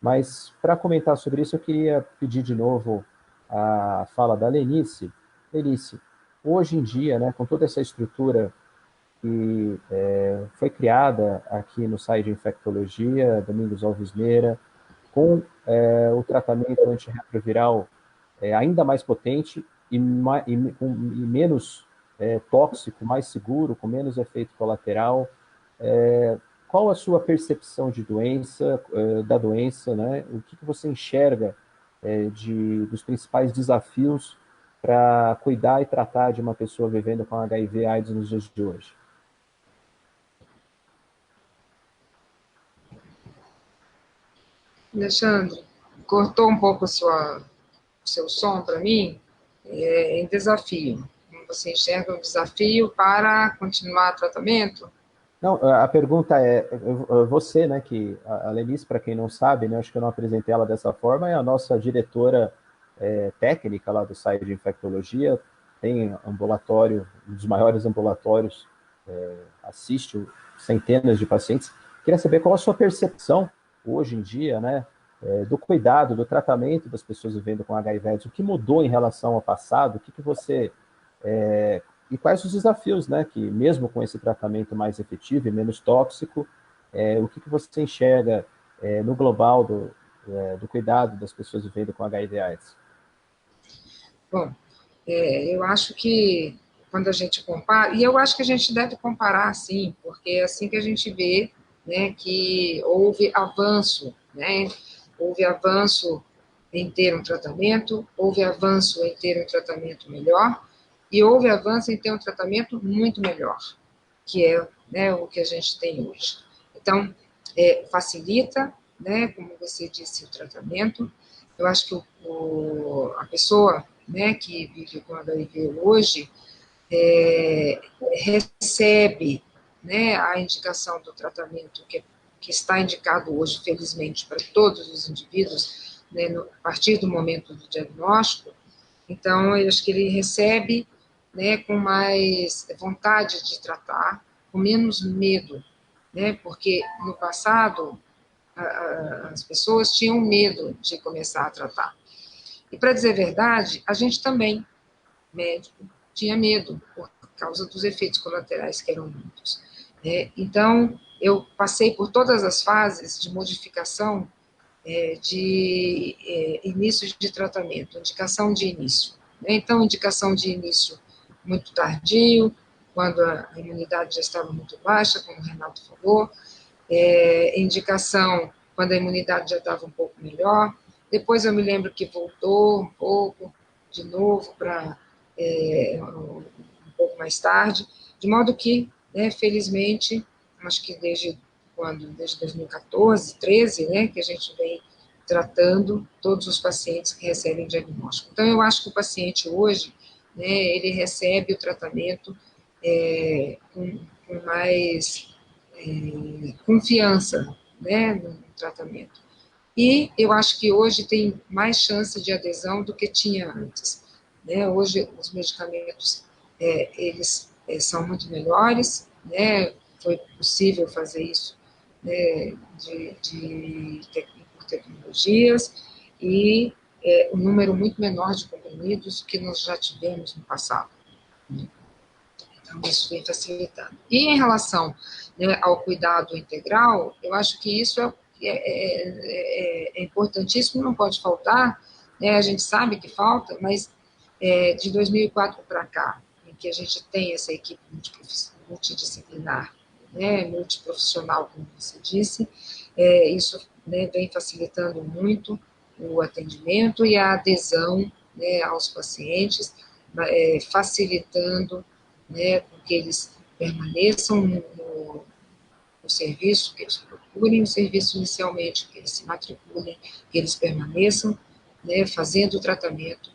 Mas, para comentar sobre isso, eu queria pedir de novo a fala da Lenice. Lenice, hoje em dia, né, com toda essa estrutura que foi criada aqui no site de infectologia, Domingos Alves Meira, com o tratamento antirretroviral ainda mais potente e menos tóxico, mais seguro, com menos efeito colateral. Qual a sua percepção de doença, da doença, né? O que você enxerga dos principais desafios para cuidar e tratar de uma pessoa vivendo com HIV/AIDS nos dias de hoje? Alexandre, cortou um pouco seu som para mim, em desafio. Você enxerga um desafio para continuar o tratamento? Não, a pergunta é, você, né, que a Lenice, para quem não sabe, né, acho que eu não apresentei ela dessa forma, é a nossa diretora técnica lá do site de infectologia, tem ambulatório, um dos maiores ambulatórios, assiste centenas de pacientes. Queria saber qual a sua percepção hoje em dia, né, do cuidado, do tratamento das pessoas vivendo com HIV/AIDS, o que mudou em relação ao passado, o que, que você e quais os desafios, né, que mesmo com esse tratamento mais efetivo e menos tóxico, o que, que você enxerga no global do cuidado das pessoas vivendo com HIV/AIDS? Bom, eu acho que quando a gente compara, e eu acho que a gente deve comparar sim, porque é assim que a gente vê, né, que houve avanço, né, houve avanço em ter um tratamento, houve avanço em ter um tratamento melhor, e houve avanço em ter um tratamento muito melhor, que é, né, o que a gente tem hoje. Então, facilita, né, como você disse, o tratamento. Eu acho que a pessoa, né, que vive com HIV hoje recebe, né, a indicação do tratamento que está indicado hoje, felizmente, para todos os indivíduos, né, a partir do momento do diagnóstico. Então, eu acho que ele recebe, né, com mais vontade de tratar, com menos medo, né, porque no passado as pessoas tinham medo de começar a tratar. E, para dizer a verdade, a gente também, médico, tinha medo por causa dos efeitos colaterais que eram muitos. Então, eu passei por todas as fases de modificação de início de tratamento, indicação de início. Então, indicação de início muito tardio, quando a imunidade já estava muito baixa, como o Renato falou, indicação quando a imunidade já estava um pouco melhor. Depois eu me lembro que voltou um pouco de novo para um pouco mais tarde, de modo que, né, felizmente, acho que desde 2014, 13, né, que a gente vem tratando todos os pacientes que recebem diagnóstico. Então, eu acho que o paciente hoje, né, ele recebe o tratamento com mais confiança, né, no tratamento. E eu acho que hoje tem mais chance de adesão do que tinha antes. Né? Hoje os medicamentos eles são muito melhores, né? Foi possível fazer isso, né, por tecnologias e um número muito menor de comprimidos que nós já tivemos no passado. Né? Então, isso vem facilitando. E em relação, né, ao cuidado integral, eu acho que isso é importantíssimo, não pode faltar, né, a gente sabe que falta, mas de 2004 para cá, em que a gente tem essa equipe multidisciplinar, né, multiprofissional, como você disse, isso, né, vem facilitando muito o atendimento e a adesão, né, aos pacientes, facilitando, né, com que eles permaneçam no serviço, que eles procurem o serviço inicialmente, que eles se matriculem, que eles permaneçam, né, fazendo o tratamento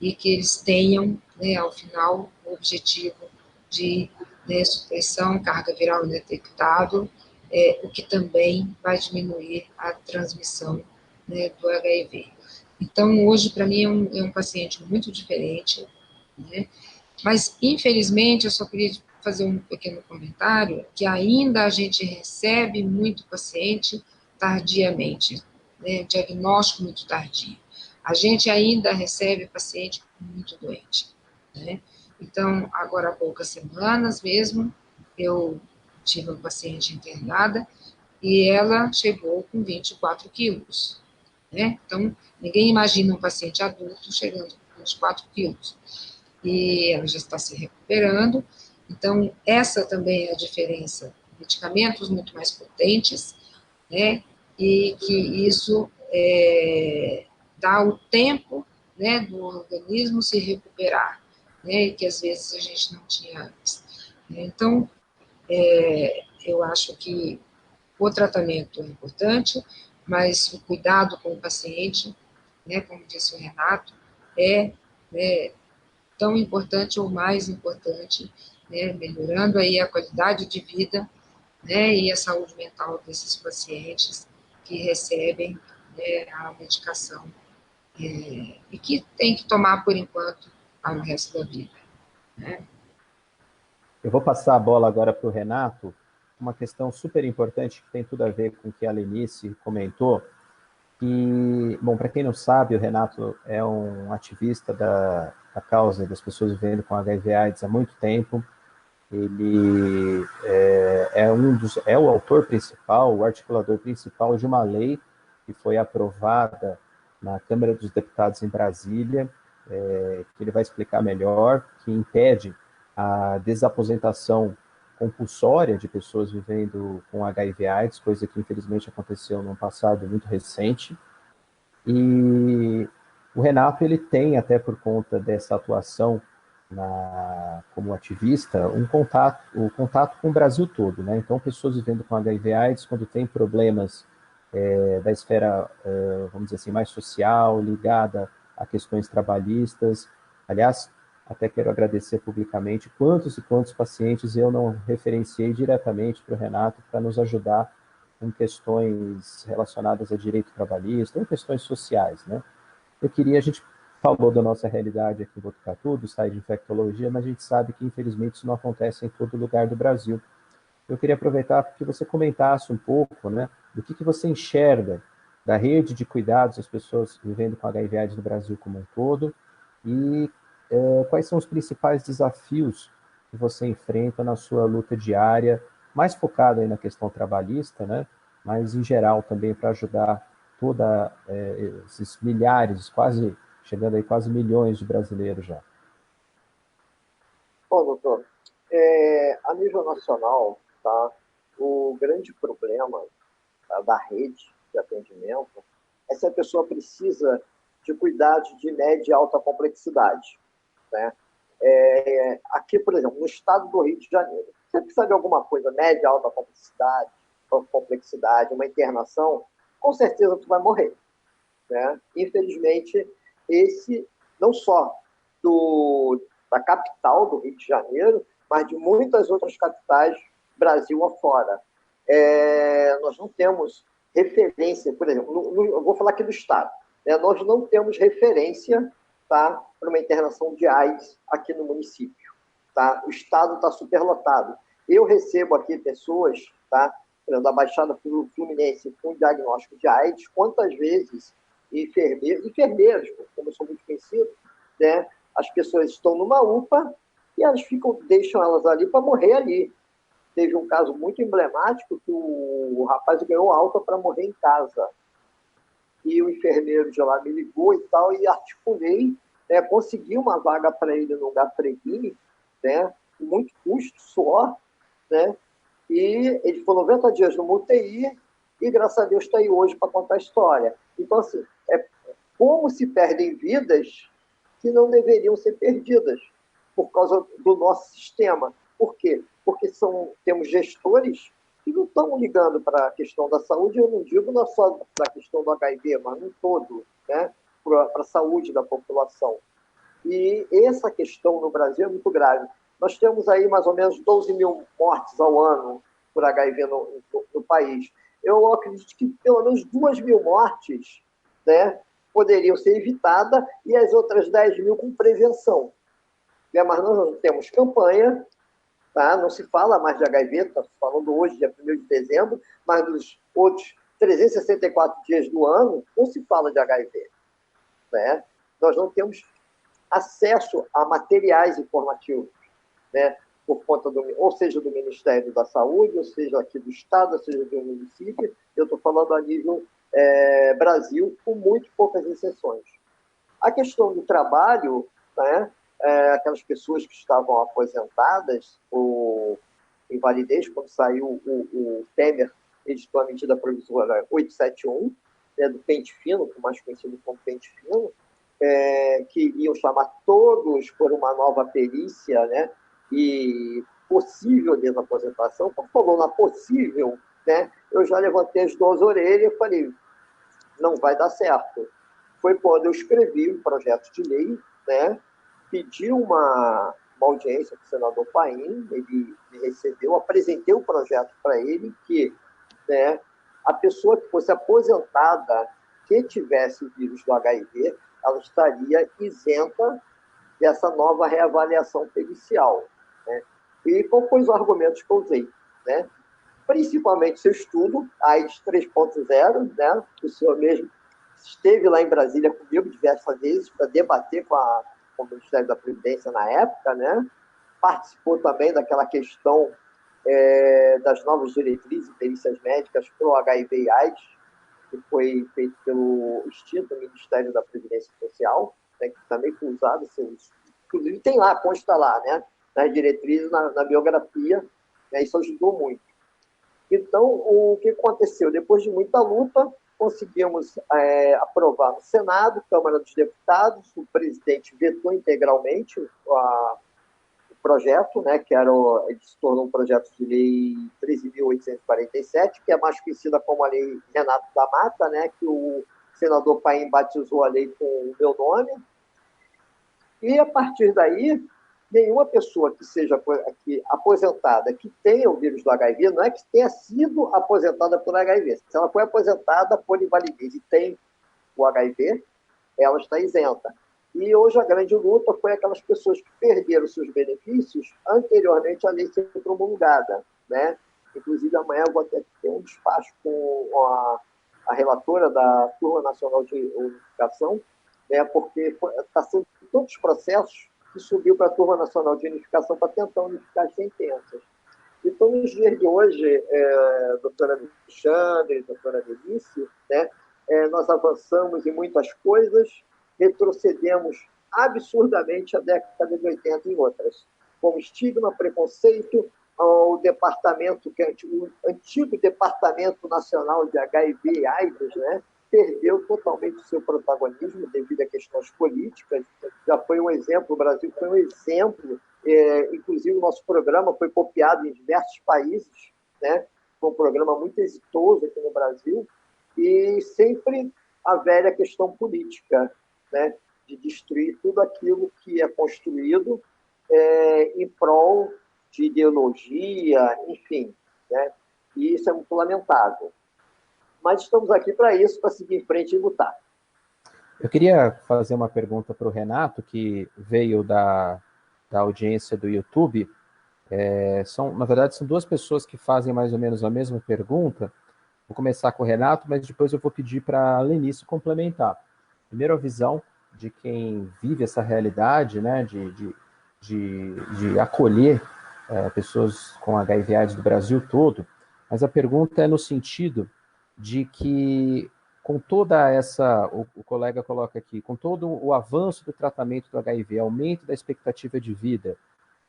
e que eles tenham, né, ao final, o objetivo de, né, supressão, carga viral indetectável, o que também vai diminuir a transmissão, né, do HIV. Então, hoje, para mim, é um paciente muito diferente, né, mas, infelizmente, eu só queria fazer um pequeno comentário, que ainda a gente recebe muito paciente tardiamente, né, diagnóstico muito tardio. A gente ainda recebe paciente muito doente, né? Então, agora há poucas semanas mesmo, eu tive uma paciente internada e ela chegou com 24 quilos, né? Então, ninguém imagina um paciente adulto chegando com 24 quilos e ela já está se recuperando. Então, essa também é a diferença. Medicamentos muito mais potentes, né? E que isso dá o tempo, né, do organismo se recuperar, né? E que às vezes a gente não tinha antes. Então, eu acho que o tratamento é importante, mas o cuidado com o paciente, né, como disse o Renato, é, né, tão importante ou mais importante, né, melhorando aí a qualidade de vida né, e a saúde mental desses pacientes que recebem, né, a medicação e que tem que tomar por enquanto para o resto da vida, né? Eu vou passar a bola agora para o Renato, uma questão super importante que tem tudo a ver com o que a Lenice comentou. E, bom, para quem não sabe, o Renato é um ativista da causa das pessoas vivendo com HIV/AIDS há muito tempo. Ele é o autor principal, o articulador principal de uma lei que foi aprovada na Câmara dos Deputados em Brasília, que ele vai explicar melhor, que impede a desaposentação compulsória de pessoas vivendo com HIV/AIDS, coisa que infelizmente aconteceu num passado muito recente. E o Renato, ele tem, até por conta dessa atuação como ativista, o contato com o Brasil todo, né? Então, pessoas vivendo com HIV/AIDS, quando tem problemas da esfera, vamos dizer assim, mais social, ligada a questões trabalhistas. Aliás, até quero agradecer publicamente quantos e quantos pacientes eu não referenciei diretamente para o Renato para nos ajudar com questões relacionadas a direito trabalhista, ou questões sociais, né? A gente falou da nossa realidade aqui em Botucatu, do site de infectologia, mas a gente sabe que, infelizmente, isso não acontece em todo lugar do Brasil. Eu queria aproveitar que você comentasse um pouco, né, do que você enxerga da rede de cuidados das pessoas vivendo com HIV/AIDS no Brasil como um todo e quais são os principais desafios que você enfrenta na sua luta diária, mais focada aí na questão trabalhista, né, mas em geral também para ajudar toda esses milhares, quase chegando aí quase milhões de brasileiros já. Bom, doutor, a nível nacional, tá, o grande problema, tá, da rede de atendimento é se a pessoa precisa de cuidados de média e alta complexidade, né? Aqui, por exemplo, no estado do Rio de Janeiro, você precisa de alguma coisa, média, alta complexidade, uma internação, com certeza tu vai morrer, né? Infelizmente, esse, não só da capital do Rio de Janeiro, mas de muitas outras capitais, Brasil afora. Nós não temos referência, por exemplo, eu vou falar aqui do Estado, né? Nós não temos referência, tá, para uma internação de AIDS aqui no município. Tá? O Estado está superlotado. Eu recebo aqui pessoas, tá, da Baixada Fluminense com diagnóstico de AIDS, quantas vezes enfermeiros, como eu sou muito conhecido, né, as pessoas estão numa UPA e elas deixam elas ali para morrer ali. Teve um caso muito emblemático que o rapaz ganhou alta para morrer em casa. E o enfermeiro de lá me ligou e tal, e articulei, né, consegui uma vaga para ele no Gafreguini, né, com muito custo, suor, né, e ele ficou 90 dias no UTI e, graças a Deus, está aí hoje para contar a história. Então, assim, como se perdem vidas que não deveriam ser perdidas por causa do nosso sistema. Por quê? Porque temos gestores que não estão ligando para a questão da saúde, eu não digo não só da questão do HIV, mas no todo, né, para a saúde da população. E essa questão no Brasil é muito grave. Nós temos aí mais ou menos 12 mil mortes ao ano por HIV no país. Eu acredito que pelo menos 2 mil mortes, né, poderiam ser evitadas e as outras 10 mil com prevenção. Mas nós não temos campanha, tá? Não se fala mais de HIV, está falando hoje, dia 1º de dezembro, mas nos outros 364 dias do ano não se fala de HIV. Né? Nós não temos acesso a materiais informativos, né? Por conta ou seja do Ministério da Saúde, ou seja aqui do Estado, ou seja do município. Eu estou falando a nível Brasil, com muito poucas exceções. A questão do trabalho, né? Aquelas pessoas que estavam aposentadas ou invalidez, quando saiu o Temer, editou a medida provisória 871, né, do pente fino, mais conhecido como pente fino, que iam chamar todos por uma nova perícia, né, e possível desaposentação. Quando falou na possível, né, eu já levantei as 2 orelhas e falei, não vai dar certo. Foi quando eu escrevi um projeto de lei, né, pedi uma uma audiência com o senador Paim, ele recebeu, apresentei o projeto para ele, que, né, a pessoa que fosse aposentada, que tivesse o vírus do HIV, ela estaria isenta dessa nova reavaliação pericial, né? E qual foi os argumentos que eu usei, né? Principalmente seu estudo, AIDS 3.0, né? O senhor mesmo esteve lá em Brasília comigo diversas vezes para debater com o Ministério da Previdência na época, né? Participou também daquela questão das novas diretrizes e perícias médicas para o HIV e AIDS, que foi feito pelo extinto Ministério da Previdência Social, né, que também foi usado, inclusive tem lá, consta lá, né, nas diretrizes, na biografia, né, isso ajudou muito. Então, o que aconteceu? Depois de muita luta, conseguimos aprovar no Senado, Câmara dos Deputados, o presidente vetou integralmente o projeto, né, ele se tornou um projeto de lei 13.847, que é mais conhecida como a lei Renato da Mata, né, que o senador Paim batizou a lei com o meu nome. E, a partir daí, nenhuma pessoa que seja aposentada, que tenha o vírus do HIV, não é que tenha sido aposentada por HIV. Se ela foi aposentada por invalidez e tem o HIV, ela está isenta. E hoje a grande luta foi aquelas pessoas que perderam seus benefícios anteriormente à lei ser promulgada, né? Inclusive, amanhã eu vou até ter um despacho com a relatora da Turma Nacional de Unificação, né? Porque está sendo todos os processos que subiu para a Turma Nacional de Unificação para tentar unificar as sentenças. Então, nos dias de hoje, doutora Alexandre, doutora Denise, né? Nós avançamos em muitas coisas, retrocedemos absurdamente a década de 80 em outras, como estigma, preconceito, o departamento, o antigo Departamento Nacional de HIV e AIDS, né, perdeu totalmente o seu protagonismo devido a questões políticas, já foi um exemplo, o Brasil foi um exemplo, inclusive o nosso programa foi copiado em diversos países, né, foi um programa muito exitoso aqui no Brasil, e sempre a velha questão política, né, de destruir tudo aquilo que é construído em prol de ideologia, enfim, né? E isso é muito lamentável. Mas estamos aqui para isso, para seguir em frente e lutar. Eu queria fazer uma pergunta para o Renato, que veio da audiência do YouTube. Na verdade, são duas pessoas que fazem mais ou menos a mesma pergunta. Vou começar com o Renato, mas depois eu vou pedir para a Lenice complementar. Primeiro, a visão de quem vive essa realidade, né, de acolher pessoas com HIV/AIDS do Brasil todo, mas a pergunta é no sentido de que, com toda essa, o colega coloca aqui, com todo o avanço do tratamento do HIV, aumento da expectativa de vida,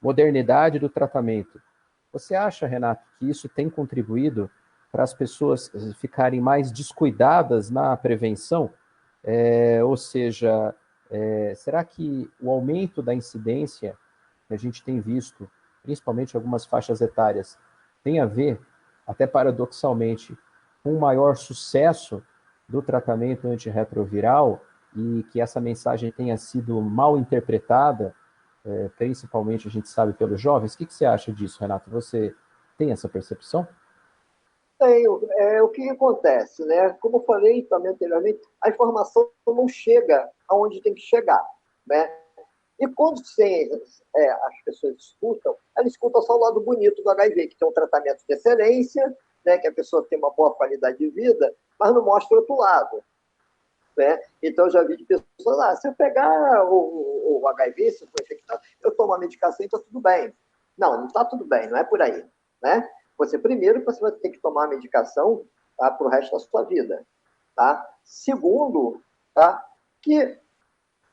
modernidade do tratamento, você acha, Renato, que isso tem contribuído para as pessoas ficarem mais descuidadas na prevenção? Ou seja, será que o aumento da incidência que a gente tem visto, principalmente em algumas faixas etárias, tem a ver, até paradoxalmente, com um maior sucesso do tratamento antirretroviral e que essa mensagem tenha sido mal interpretada, principalmente a gente sabe pelos jovens? O que você acha disso, Renato? Você tem essa percepção? Tenho. O que acontece, né? Como eu falei também anteriormente, a informação não chega aonde tem que chegar, né? E quando as pessoas escutam, elas escutam só o lado bonito do HIV, que tem um tratamento de excelência, né? Que a pessoa tem uma boa qualidade de vida, mas não mostra o outro lado, né? Então, eu já vi de pessoas, se eu pegar o HIV, se eu for infectado, eu tomo a medicação e está tudo bem. Não está tudo bem, não é por aí, né? Você vai ter que tomar a medicação, tá, para o resto da sua vida. Tá? Segundo, tá, que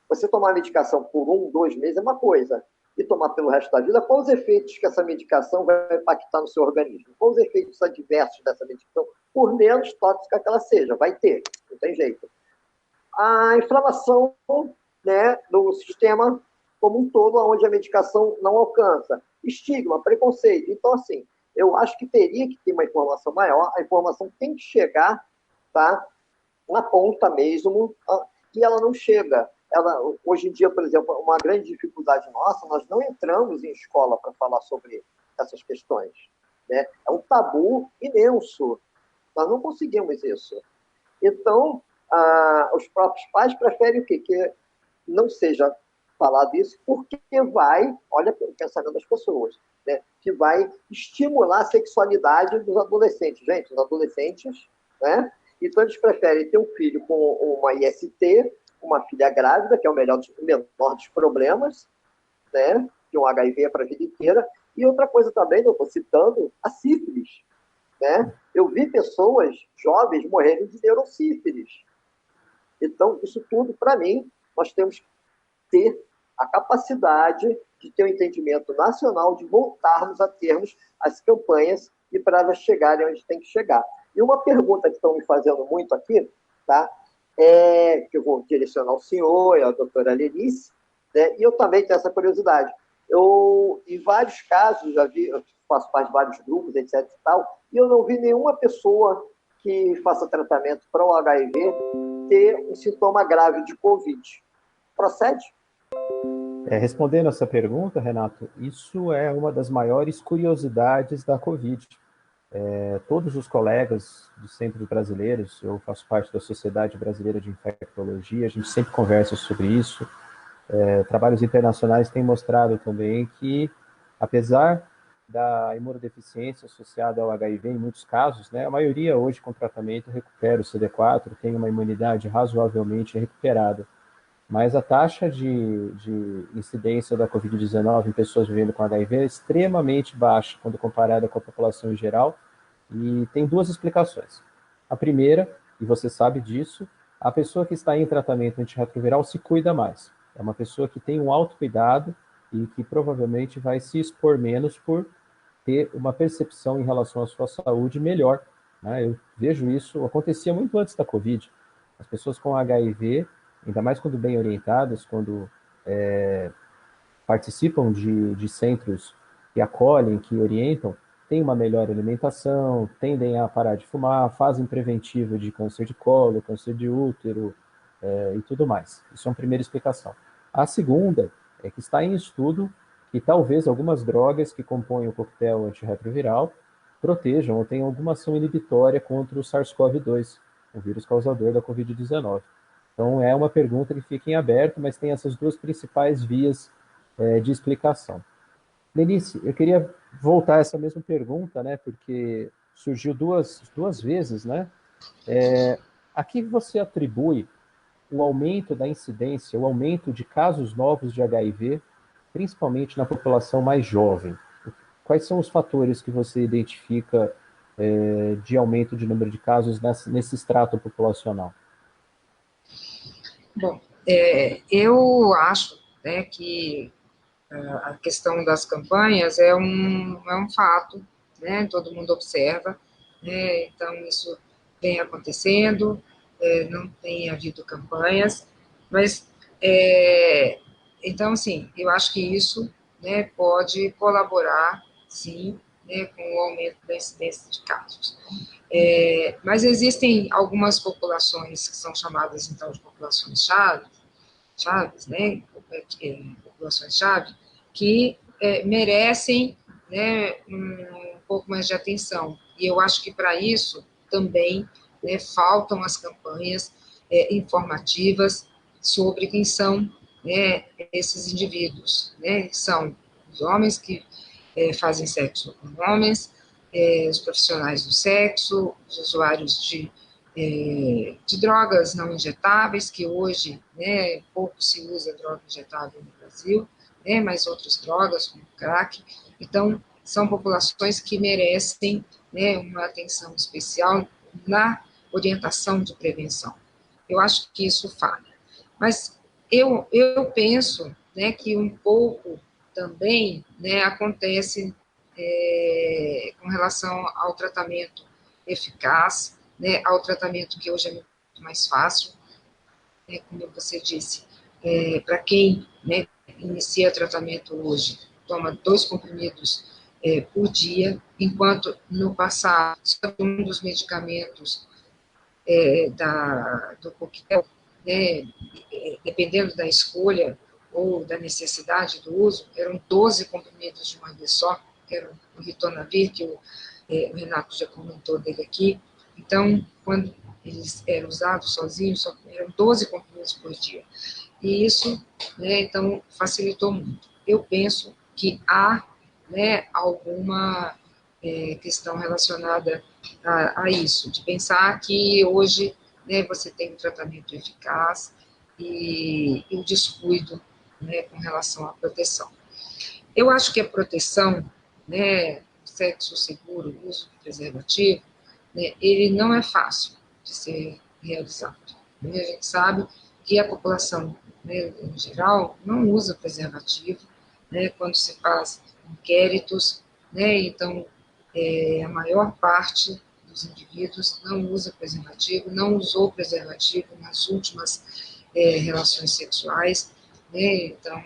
você tomar a medicação por 1, 2 meses é uma coisa, e tomar pelo resto da vida, quais os efeitos que essa medicação vai impactar no seu organismo? Quais os efeitos adversos dessa medicação, por menos tóxica que ela seja? Vai ter, não tem jeito. A inflamação, né, do sistema como um todo, onde a medicação não alcança. Estigma, preconceito. Então, assim, eu acho que teria que ter uma informação maior, a informação tem que chegar, tá, na ponta mesmo, e ela não chega. hoje em dia, por exemplo, uma grande dificuldade nossa, nós não entramos em escola para falar sobre essas questões. Né? É um tabu imenso. Nós não conseguimos isso. Então, os próprios pais preferem o quê? Que não seja falado isso, porque vai, olha o pensamento das pessoas, né? Que vai estimular a sexualidade dos adolescentes. Gente, os adolescentes, né? Então, eles preferem ter um filho com uma IST, uma filha grávida, que é o menor dos problemas, né? Que um HIV é para a vida inteira. E outra coisa também, eu estou citando, a sífilis. Né? Eu vi pessoas jovens morrerem de neurosífilis. Então, isso tudo, para mim, nós temos que ter a capacidade de ter um entendimento nacional, de voltarmos a termos as campanhas e para elas chegarem onde tem que chegar. E uma pergunta que estão me fazendo muito aqui, tá? Que eu vou direcionar ao senhor e à doutora Lenice, né? E eu também tenho essa curiosidade. Eu, em vários casos, já vi, eu faço parte de vários grupos, etc. e tal, e eu não vi nenhuma pessoa que faça tratamento para o HIV ter um sintoma grave de Covid. Procede? Respondendo essa pergunta, Renato, isso é uma das maiores curiosidades da Covid. Todos os colegas dos centros brasileiros, eu faço parte da Sociedade Brasileira de Infectologia, a gente sempre conversa sobre isso. Trabalhos internacionais têm mostrado também que, apesar da imunodeficiência associada ao HIV em muitos casos, né, a maioria hoje com tratamento recupera o CD4, tem uma imunidade razoavelmente recuperada. Mas a taxa de incidência da Covid-19 em pessoas vivendo com HIV é extremamente baixa quando comparada com a população em geral, e tem duas explicações. A primeira, e você sabe disso, a pessoa que está em tratamento antirretroviral se cuida mais. É uma pessoa que tem um autocuidado e que provavelmente vai se expor menos por ter uma percepção em relação à sua saúde melhor. Né? Eu vejo isso, acontecia muito antes da Covid. As pessoas com HIV, ainda mais quando bem orientadas, quando participam de centros que acolhem, que orientam, têm uma melhor alimentação, tendem a parar de fumar, fazem preventivo de câncer de colo, câncer de útero e tudo mais. Isso é uma primeira explicação. A segunda é que está em estudo que talvez algumas drogas que compõem o coquetel antirretroviral protejam ou tenham alguma ação inibitória contra o SARS-CoV-2, o vírus causador da Covid-19. Então, é uma pergunta que fica em aberto, mas tem essas duas principais vias de explicação. Lenice, eu queria voltar a essa mesma pergunta, né, porque surgiu duas vezes, né? A que você atribui o aumento da incidência, o aumento de casos novos de HIV, principalmente na população mais jovem? Quais são os fatores que você identifica de aumento de número de casos nesse extrato populacional? Bom, eu acho, né, que a questão das campanhas é um fato, né, todo mundo observa, né, então isso vem acontecendo, não tem havido campanhas, mas, então, assim, eu acho que isso, né, pode colaborar, sim, né, com o aumento da incidência de casos. Mas existem algumas populações que são chamadas, então, de chaves, né, populações-chave, que merecem, né, um pouco mais de atenção. E eu acho que para isso também, né, faltam as campanhas informativas sobre quem são, né, esses indivíduos, né, que são os homens que fazem sexo com homens, os profissionais do sexo, os usuários de drogas não injetáveis, que hoje, né, pouco se usa droga injetável no Brasil, né, mas outras drogas, como crack. Então, são populações que merecem, né, uma atenção especial na orientação de prevenção. Eu acho que isso falha. Mas eu penso, né, que um pouco também, né, acontece com relação ao tratamento eficaz, né, ao tratamento que hoje é muito mais fácil, né, como você disse, para quem, né, inicia tratamento hoje, toma 2 comprimidos por dia, enquanto no passado, um dos medicamentos do coquetel né, dependendo da escolha ou da necessidade do uso, eram 12 comprimidos de uma vez só, que era o ritonavir, que o Renato já comentou dele aqui. Então, quando eles eram usados sozinhos, só eram 12 comprimidos por dia. E isso, né, então, facilitou muito. Eu penso que há, né, alguma questão relacionada a isso, de pensar que hoje, né, você tem um tratamento eficaz e o descuido, né, com relação à proteção. Eu acho que a proteção, né, sexo seguro, o uso do preservativo, né, ele não é fácil de ser realizado. Né? A gente sabe que a população, né, em geral, não usa preservativo, né, quando se faz inquéritos, né, então a maior parte dos indivíduos não usa preservativo, não usou preservativo nas últimas relações sexuais, né, então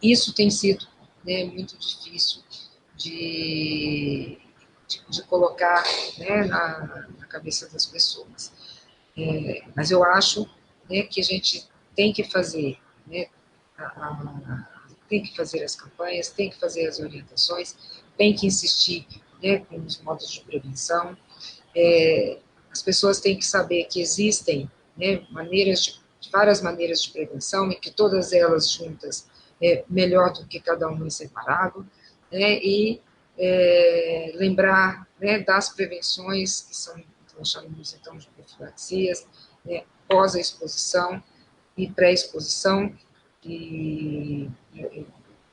isso tem sido, né, muito difícil de colocar, né, na cabeça das pessoas. Mas eu acho, né, que a gente tem que fazer, né, tem que fazer as campanhas, tem que fazer as orientações, tem que insistir, né, com os modos de prevenção. As pessoas têm que saber que existem, né, várias maneiras de prevenção e que todas elas juntas melhor do que cada uma em separado, né, e lembrar, né, das prevenções, que são, nós chamamos então de profilaxias, né, pós a exposição e pré-exposição, que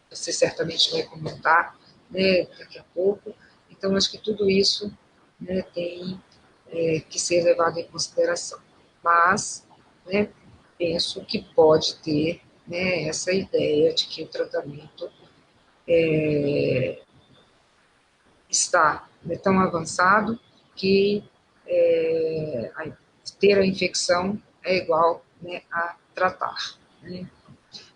você certamente vai comentar, né, daqui a pouco. Então, acho que tudo isso, né, tem que ser levado em consideração. Mas, né, penso que pode ter, né, essa ideia de que o tratamento está, né, tão avançado que ter a infecção é igual, né, a tratar. Né?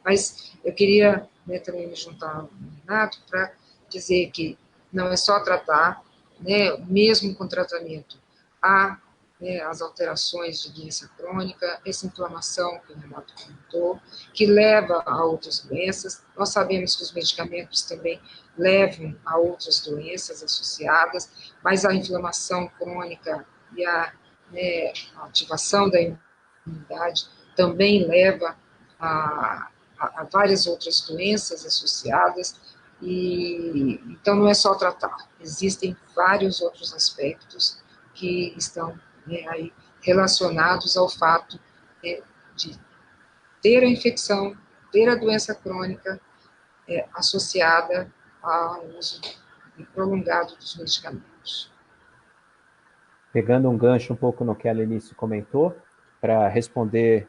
Mas eu queria, né, também me juntar ao Renato para dizer que não é só tratar, né, mesmo com tratamento, há, né, as alterações de doença crônica, essa inflamação que o Renato comentou, que leva a outras doenças. Nós sabemos que os medicamentos também levam a outras doenças associadas, mas a inflamação crônica e né, a ativação da imunidade também leva a várias outras doenças associadas, e então não é só tratar, existem vários outros aspectos que estão, né, aí relacionados ao fato, né, de ter a infecção, ter a doença crônica associada ao uso prolongado dos medicamentos. Pegando um gancho um pouco no que a Lenice comentou, para responder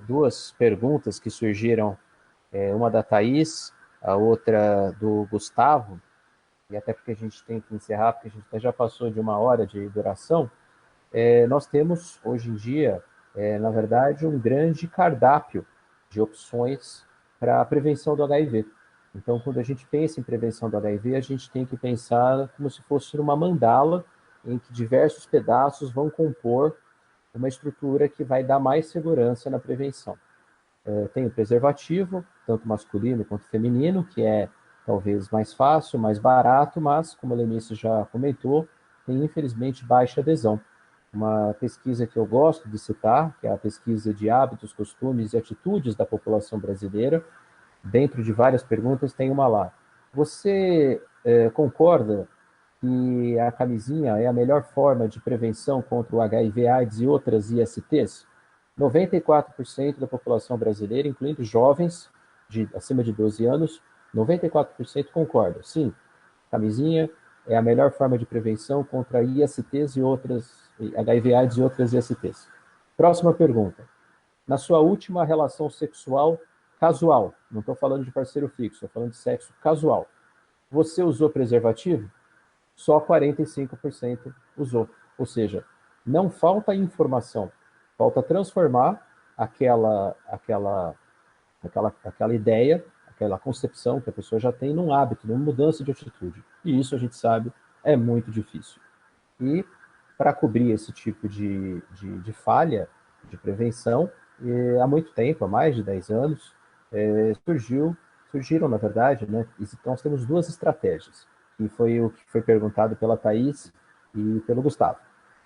duas perguntas que surgiram, uma da Thaís, a outra do Gustavo, e até porque a gente tem que encerrar, porque a gente já passou de 1 hora de duração. Nós temos, hoje em dia, na verdade, um grande cardápio de opções para a prevenção do HIV. Então, quando a gente pensa em prevenção do HIV, a gente tem que pensar como se fosse uma mandala em que diversos pedaços vão compor uma estrutura que vai dar mais segurança na prevenção. Tem o preservativo, tanto masculino quanto feminino, que é talvez mais fácil, mais barato, mas, como a Lenice já comentou, tem infelizmente baixa adesão. Uma pesquisa que eu gosto de citar, que é a pesquisa de hábitos, costumes e atitudes da população brasileira, dentro de várias perguntas tem uma lá. Você concorda que a camisinha é a melhor forma de prevenção contra o HIV, AIDS e outras ISTs? 94% da população brasileira, incluindo jovens acima de 12 anos, 94% concorda. Sim, camisinha é a melhor forma de prevenção contra ISTs e outras, HIV, AIDS e outras ISTs. Próxima pergunta. Na sua última relação sexual casual, não estou falando de parceiro fixo, estou falando de sexo casual, você usou preservativo? Só 45% usou. Ou seja, não falta informação, falta transformar aquela ideia, aquela concepção que a pessoa já tem num hábito, numa mudança de atitude. E isso a gente sabe é muito difícil. E para cobrir esse tipo de falha de prevenção, há muito tempo, há mais de 10 anos, surgiram, na verdade, né? Então, nós temos duas estratégias, que foi o que foi perguntado pela Thaís e pelo Gustavo.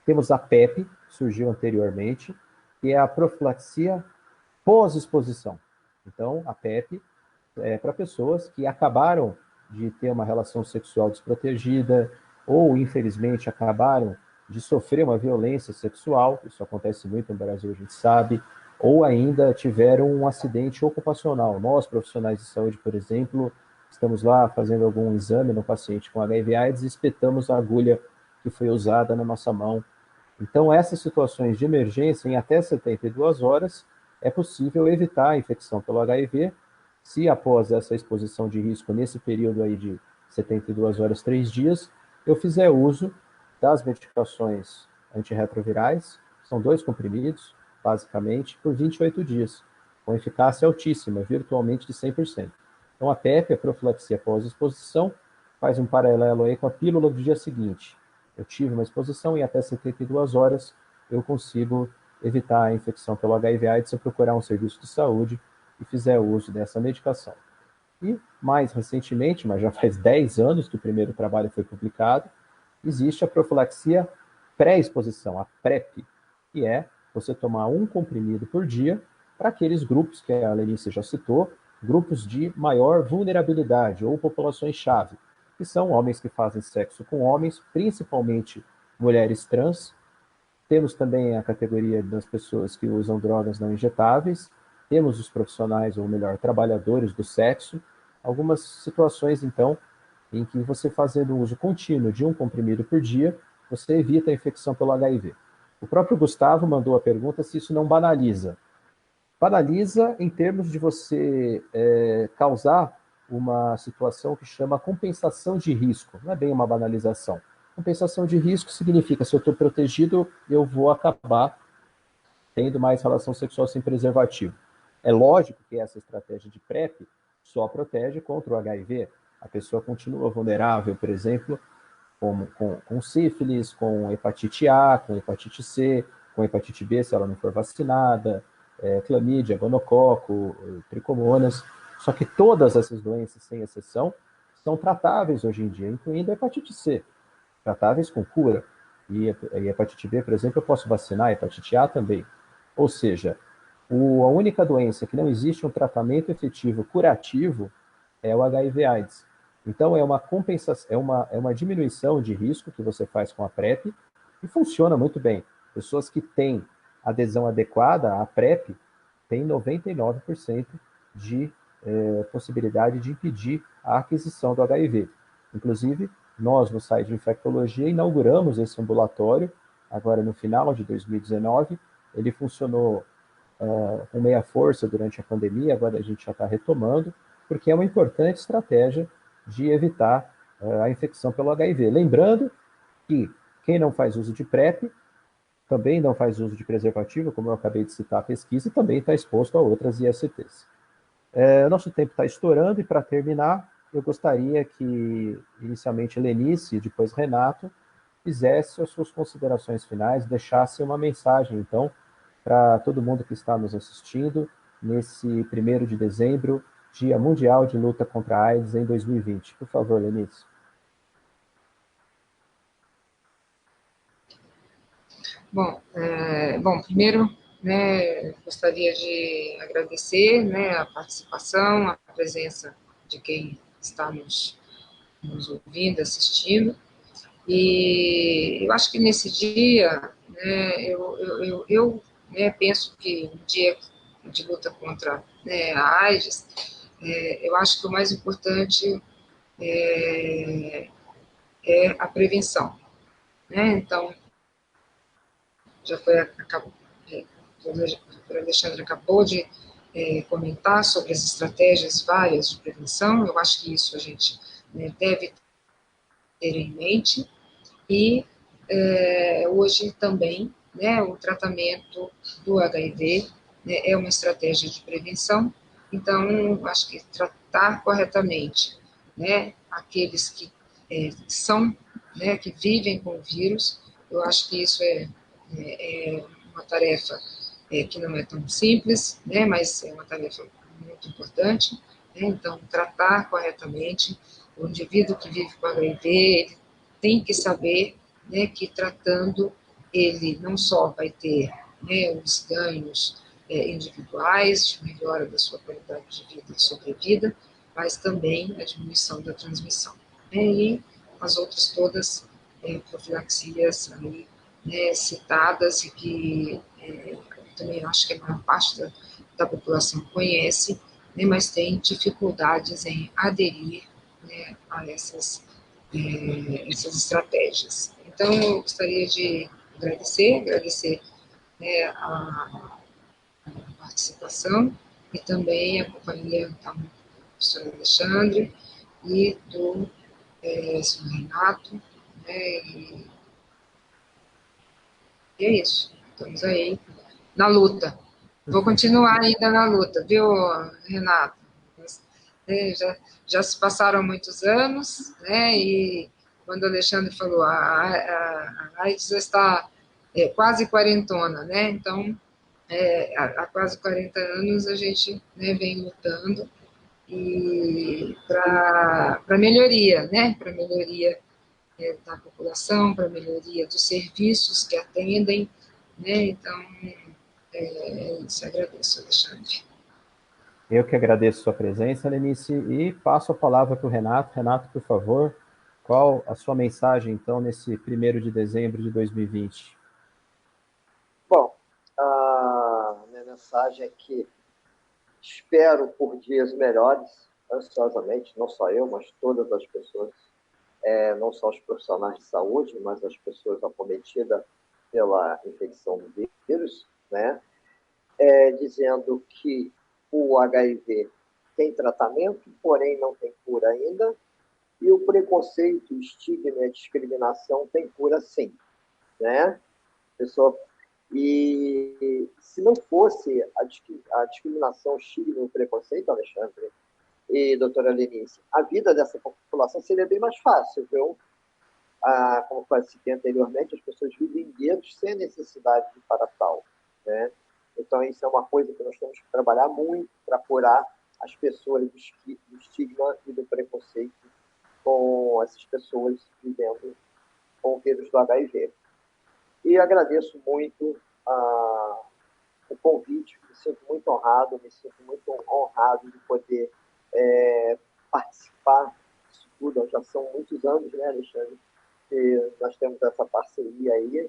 Temos a PEP, que surgiu anteriormente, que é a profilaxia pós-exposição. Então, a PEP é para pessoas que acabaram de ter uma relação sexual desprotegida ou, infelizmente, acabaram de sofrer uma violência sexual, isso acontece muito no Brasil, a gente sabe, ou ainda tiveram um acidente ocupacional. Nós, profissionais de saúde, por exemplo, estamos lá fazendo algum exame no paciente com HIV/AIDS e espetamos a agulha que foi usada na nossa mão. Então, essas situações de emergência, em até 72 horas, é possível evitar a infecção pelo HIV, se após essa exposição de risco, nesse período aí de 72 horas, 3 dias, eu fizer uso das medicações antirretrovirais, são 2 comprimidos, basicamente, por 28 dias, com eficácia altíssima, virtualmente de 100%. Então, a PEP, a profilaxia pós-exposição, faz um paralelo aí com a pílula do dia seguinte. Eu tive uma exposição e até 72 horas eu consigo evitar a infecção pelo HIV/AIDS se eu procurar um serviço de saúde e fizer uso dessa medicação. E, mais recentemente, mas já faz 10 anos que o primeiro trabalho foi publicado, existe a profilaxia pré-exposição, a PrEP, que é você tomar um comprimido por dia para aqueles grupos que a Lenice já citou, grupos de maior vulnerabilidade ou populações-chave, que são homens que fazem sexo com homens, principalmente mulheres trans. Temos também a categoria das pessoas que usam drogas não injetáveis, temos os profissionais, ou melhor, trabalhadores do sexo, algumas situações, então, em que você fazendo uso contínuo de um comprimido por dia, você evita a infecção pelo HIV. O próprio Gustavo mandou a pergunta se isso não banaliza. Banaliza em termos de você causar uma situação que chama compensação de risco, não é bem uma banalização. Compensação de risco significa, se eu estou protegido, eu vou acabar tendo mais relação sexual sem preservativo. É lógico que essa estratégia de PrEP só protege contra o HIV. A pessoa continua vulnerável, por exemplo, com sífilis, com hepatite A, com hepatite C, com hepatite B, se ela não for vacinada, clamídia, gonococo, tricomonas. Só que todas essas doenças, sem exceção, são tratáveis hoje em dia, incluindo a hepatite C, tratáveis com cura. E a hepatite B, por exemplo, eu posso vacinar, a hepatite A também. Ou seja, a única doença que não existe um tratamento efetivo curativo é o HIV/AIDS. Então, é uma compensação, é uma diminuição de risco que você faz com a PrEP e funciona muito bem. Pessoas que têm adesão adequada à PrEP têm 99% de possibilidade de impedir a aquisição do HIV. Inclusive, nós, no site de infectologia, inauguramos esse ambulatório, agora no final de 2019. Ele funcionou com meia força durante a pandemia, agora a gente já está retomando, porque é uma importante estratégia de evitar a infecção pelo HIV. Lembrando que quem não faz uso de PrEP também não faz uso de preservativo, como eu acabei de citar a pesquisa, e também está exposto a outras ISTs. Nosso tempo está estourando, e para terminar, eu gostaria que, inicialmente, Lenice e depois Renato fizesse as suas considerações finais, deixasse uma mensagem, então, para todo mundo que está nos assistindo, nesse 1º de dezembro, Dia Mundial de Luta contra a AIDS em 2020. Por favor, Lenice. Bom, primeiro, né, gostaria de agradecer, né, a participação, a presença de quem está nos ouvindo, assistindo. E eu acho que nesse dia, né, eu penso que um dia de luta contra, né, a AIDS, eu acho que o mais importante é a prevenção, né? Então, já foi, o Alexandre acabou de comentar sobre as estratégias várias de prevenção. Eu acho que isso a gente, né, deve ter em mente. E hoje também, né, o tratamento do HIV, né, é uma estratégia de prevenção. Então, acho que tratar corretamente, né, aqueles que são, né, que vivem com o vírus, Eu acho que isso é uma tarefa que não é tão simples, né, mas é uma tarefa muito importante, né, então, tratar corretamente o indivíduo que vive com HIV, ele tem que saber, né, que tratando ele não só vai ter, né, os ganhos individuais, de melhora da sua qualidade de vida e sobrevida, mas também a diminuição da transmissão. Né, e as outras todas profilaxias aí, né, citadas e que também acho que a maior parte da população conhece, né, mas tem dificuldades em aderir, né, a essas estratégias. Então, eu gostaria de agradecer, né, a participação e também a companhia do professor Alexandre e do senhor Renato, né, e é isso. Estamos aí na luta. Vou continuar ainda na luta, viu, Renato? Já se passaram muitos anos, né? E quando o Alexandre falou, a AIDS já está quase quarentona, né? Então, há quase 40 anos a gente, né, vem lutando e para melhoria, né? Para melhoria da população, para melhoria dos serviços que atendem, né? Então, isso, agradeço, Alexandre. Eu que agradeço sua presença, Lenice, e passo a palavra para o Renato. Renato, por favor, qual a sua mensagem, então, nesse 1º de dezembro de 2020? Bom, a minha mensagem é que espero por dias melhores, ansiosamente, não só eu, mas todas as pessoas, não só os profissionais de saúde, mas as pessoas acometidas pela infecção do vírus, né? Dizendo que o HIV tem tratamento, porém não tem cura ainda, e o preconceito, o estigma e a discriminação tem cura sim, né? Pessoa, e se não fosse a discriminação, o estigma e o preconceito, Alexandre e doutora Lenice, a vida dessa população seria bem mais fácil, viu? Como eu citei anteriormente, as pessoas vivem em guetos sem necessidade de para tal, né? Então, isso é uma coisa que nós temos que trabalhar muito para curar as pessoas do estigma e do preconceito com essas pessoas vivendo com o vírus do HIV. E agradeço muito o convite, me sinto muito honrado de poder participar disso tudo. Já são muitos anos, né, Alexandre, que nós temos essa parceria aí,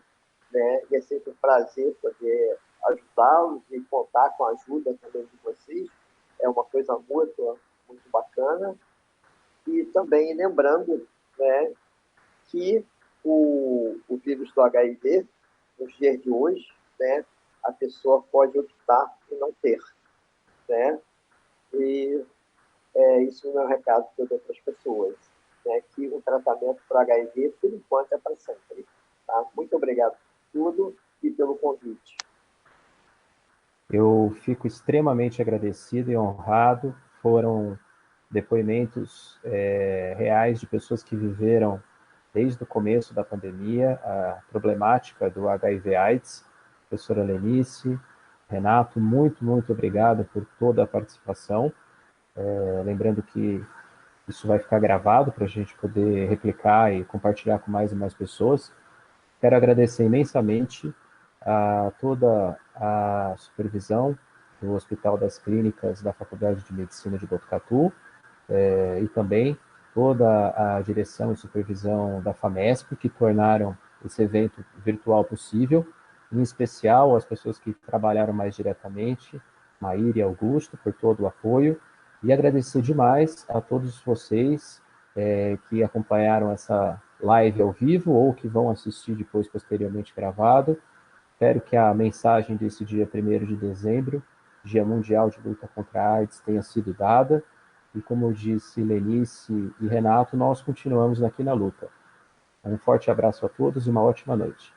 né, e é sempre um prazer poder ajudá-los e contar com a ajuda também de vocês. É uma coisa muito bacana. E também lembrando, né, que o vírus do HIV, nos dias de hoje, né, a pessoa pode optar por não ter, né? E isso é o meu recado que eu dou para as pessoas, né, que o tratamento para HIV, por enquanto, é para sempre. Tá? Muito obrigado por tudo e pelo convite. Eu fico extremamente agradecido e honrado. Foram depoimentos reais de pessoas que viveram desde o começo da pandemia a problemática do HIV/AIDS. Professora Lenice, Renato, muito obrigado por toda a participação. Lembrando que isso vai ficar gravado para a gente poder replicar e compartilhar com mais e mais pessoas. Quero agradecer imensamente a toda a supervisão do Hospital das Clínicas da Faculdade de Medicina de Botucatu e também toda a direção e supervisão da FAMESP, que tornaram esse evento virtual possível, em especial as pessoas que trabalharam mais diretamente, Maíra e Augusto, por todo o apoio, e agradecer demais a todos vocês que acompanharam essa live ao vivo ou que vão assistir depois, posteriormente, gravado. Espero que a mensagem desse dia 1º de dezembro, Dia Mundial de Luta contra a AIDS, tenha sido dada. E como eu disse, Lenice e Renato, nós continuamos aqui na luta. Um forte abraço a todos e uma ótima noite.